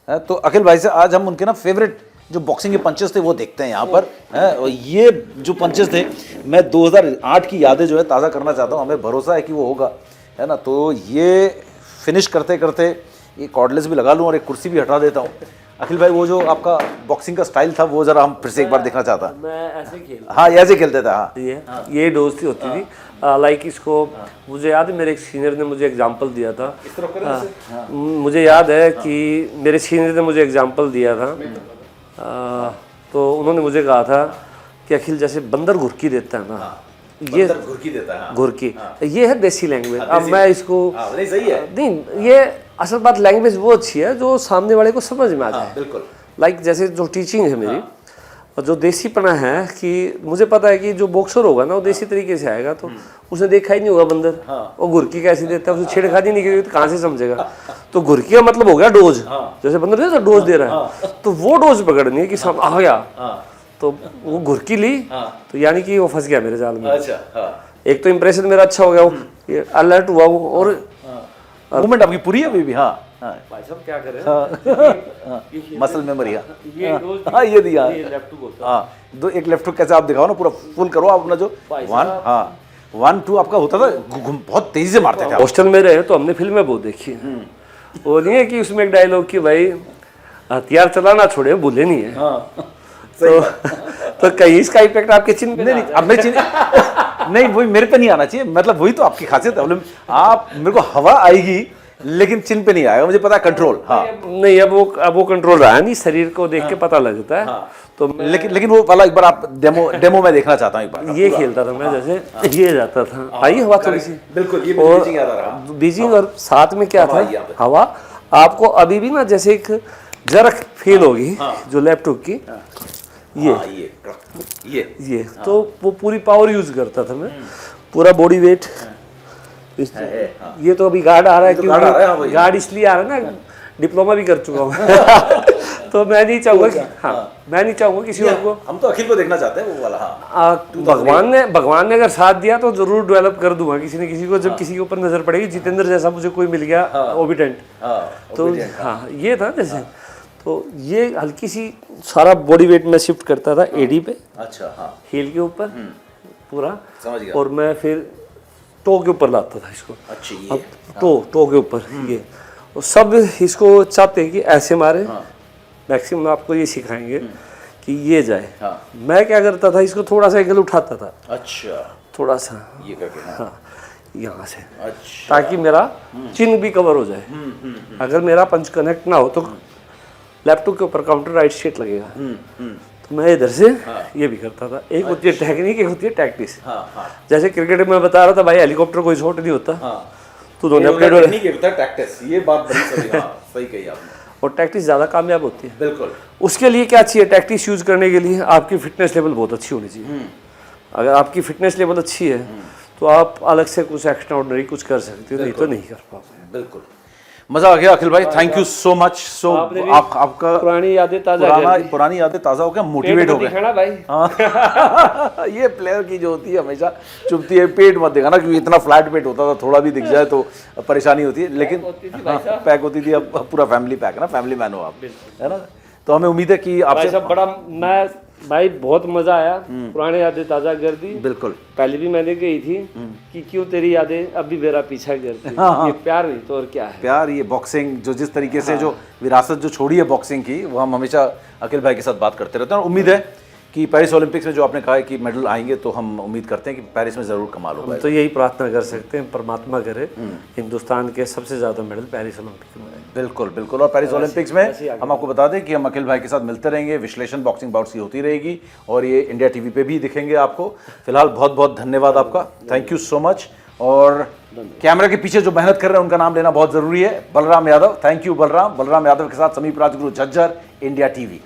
है तो अखिल भाई से आज हम उनके ना फेवरेट जो बॉक्सिंग के पंचेस थे वो देखते हैं यहाँ पर, है। और ये जो पंचेस थे, मैं 2008 की यादें जो है ताज़ा करना चाहता हूँ, हमें भरोसा है कि वो होगा, है ना। तो ये फिनिश करते करते ये कॉर्डलेस भी लगा लूँ और एक कुर्सी भी हटा देता हूँ। अखिल भाई, वो जो आपका बॉक्सिंग का स्टाइल था वो जरा हम फिर से एक बार देखना चाहता। मैं ऐसे खेलता, हाँ ऐसे खेलते थे। हाँ ये दोस्ती होती थी। लाइक इसको मुझे याद है, मेरे एक सीनियर ने मुझे एग्जांपल दिया था। मुझे याद है कि मेरे सीनियर ने मुझे एग्जांपल दिया था। तो उन्होंने मुझे कहा था कि अखिल जैसे बंदर घुरकी देता है ना, ये घुरकी देता है, घुरकी, ये है देसी लैंग्वेज। अब मैं इसको नहीं सही है, नहीं, ये असल बात लैंग्वेज वो अच्छी है जो सामने वाले को समझ में आ जाए। बिल्कुल। लाइक जैसे जो टीचिंग है मेरी, और जो देसीपना है कि मुझे पता है कि जो बॉक्सर होगा ना वो देसी तरीके से आएगा, तो उसने देखा ही नहीं होगा बंदर, वो घुरकी कैसी देता है, उसे छेड़खानी नहीं की तो कहाँ से समझेगा। तो घुरकी का मतलब हो गया डोज, जैसे बंदर जैसा डोज दे रहा है, तो वो डोज पकड़नी है कि आ गया, तो वो घुरकी ली, तो यानी कि वो फंस गया मेरे जाल में। अच्छा। एक तो इम्प्रेशन मेरा अच्छा हो गया, ये अलर्ट हुआ हूँ। और मूवमेंट आपकी पूरी है अभी भी? हाँ भाई साहब क्या करें, मसल मेमोरी। ये हाँ ये दिया। लेफ्ट टू होता हाँ दो एक लेफ्ट हुक कैसे आप दिखाओ ना, पूरा फुल करो आप अपना जो भाई 1 हाँ 1 2 आपका होता था, बहुत तेजी से मारते थे है। आप। हॉस्टल में रहे तो हमने फिल्में बहुत देखी है। वो नहीं है कि उसमें एक डायलॉग कि भाई हथियार चलाना छोड़े भूले नहीं है। हाँ तो कहीं इसका इफेक्ट आपके चिन्ह पे नहीं नहीं अब मैं नहीं वही मेरे पे नहीं आना चाहिए, मतलब वही तो आपकी खासियत है। आप मेरे को हवा आएगी लेकिन चिन पे नहीं आएगा, मुझे पता है कंट्रोल। हाँ नहीं, अब वो कंट्रोल रहा नहीं, शरीर को देख के पता लगता है। तो लेकिन वो वाला एक बार आप डेमो में देखना चाहता हूँ एक बार। ये खेलता था मैं, जैसे ये जाता था, आई हवा थोड़ी सी, बिल्कुल ये और बीजिंग याद आ रहा। बीजिंग, और साथ में क्या हवा था आई यहाँ पे। हवा। आपको अभी भी ना जैसे एक जरक फील होगी जो लैपटॉप की, ये तो वो पूरी पावर यूज करता था मैं, पूरा बॉडी वेट। ये तो अभी गार्ड आ रहा है, क्योंकि गार्ड इसलिए आ रहा है ना, डिप्लोमा भी कर चुका हूँ। तो मैं नहीं चाहूंगा कि मैं नहीं चाहूंगा किसी और को। हम तो अखिल को देखना चाहते हैं वो वाला। भगवान ने अगर साथ दिया तो जरूर डेवलप कर दूंगा किसी न किसी को, जब किसी के ऊपर नजर पड़ेगी। जितेंद्र जैसा मुझे कोई मिल गया ओबिडेंट, तो हाँ ये था जैसे। तो ये हल्की सी सारा बॉडी वेट में शिफ्ट करता था एडी पे, अच्छा हाँ हील के ऊपर पूरा, समझ गया। और मैं फिर टो के ऊपर लाता था इसको। अच्छा ये अब टो के ऊपर ये, और सब इसको चाहते हैं कि ऐसे मारे। मैक्सिमम आपको ये सिखाएंगे कि ये जाए। मैं क्या करता था, इसको थोड़ा सा एंगल उठाता था, अच्छा थोड़ा सा ये करके। हाँ यहाँ से, अच्छा ताकि मेरा चिन्ह भी कवर हो जाए। अगर मेरा पंच कनेक्ट ना हो तो लैपटॉप के ऊपर काउंटर राइट स्ट्रेट लगेगा। तो मैं इधर से ये भी करता था। एक होती है टेक्निक, एक होती है टैक्टिस। जैसे क्रिकेट में बता रहा था भाई, हेलीकॉप्टर कोई शॉट नहीं होता, तो दोनों टैक्टिस, ये बात बड़ी सही कही आपने। और टैक्टिस ज़्यादा कामयाब होती है। बिल्कुल। उसके लिए क्या चाहिए, टैक्टिस यूज करने के लिए आपकी फिटनेस लेवल बहुत अच्छी होनी चाहिए। अगर आपकी फिटनेस लेवल अच्छी है तो आप अलग से कुछ एक्स्ट्रा ऑर्डिनरी कुछ कर सकते हो, नहीं तो नहीं कर पाओगे। बिल्कुल मजा आ गया अखिल भाई, थैंक यू सो मच। सो आपका पुरानी यादें ताजा, पुरानी यादें ताजा हो गया, मोटिवेट हो गए भाई। हाँ ये प्लेयर की जो होती है हमेशा चुभती है, पेट मत देखा ना, क्योंकि इतना फ्लैट पेट होता था, थोड़ा भी दिख जाए तो परेशानी होती है। लेकिन पैक होती थी, अब पूरा फैमिली पैक है ना, फैमिली मैन हो आप, है ना। तो हमें उम्मीद है कि आपसे सब बड़ा मैं भाई बहुत मजा आया, पुराने यादें ताजा कर दी। बिल्कुल। पहले भी मैंने कही थी कि क्यों तेरी यादें अभी मेरा पीछा करती। ये प्यार नहीं तो और क्या है। प्यार, ये बॉक्सिंग जो जिस तरीके से जो विरासत जो छोड़ी है बॉक्सिंग की, वो हम हमेशा अखिल भाई के साथ बात करते रहते हैं। और उम्मीद है कि पेरिस ओलंपिक्स में जो आपने कहा है कि मेडल आएंगे, तो हम उम्मीद करते हैं कि पेरिस में ज़रूर कमाल होगा। तो यही प्रार्थना कर सकते हैं, परमात्मा करे हिंदुस्तान के सबसे ज़्यादा मेडल पेरिस ओलंपिक में। बिल्कुल बिल्कुल। और पेरिस ओलंपिक्स में हम आपको बता दें कि हम अखिल भाई के साथ मिलते रहेंगे, विश्लेषण बॉक्सिंग बाउट्स की होती रहेगी, और ये इंडिया टीवी पे भी दिखेंगे आपको। फिलहाल बहुत बहुत धन्यवाद आपका, थैंक यू सो मच। और कैमरा के पीछे जो मेहनत कर रहे हैं उनका नाम लेना बहुत ज़रूरी है, बलराम यादव। थैंक यू बलराम यादव के साथ समीप राजगुरु झज्जर, इंडिया टीवी।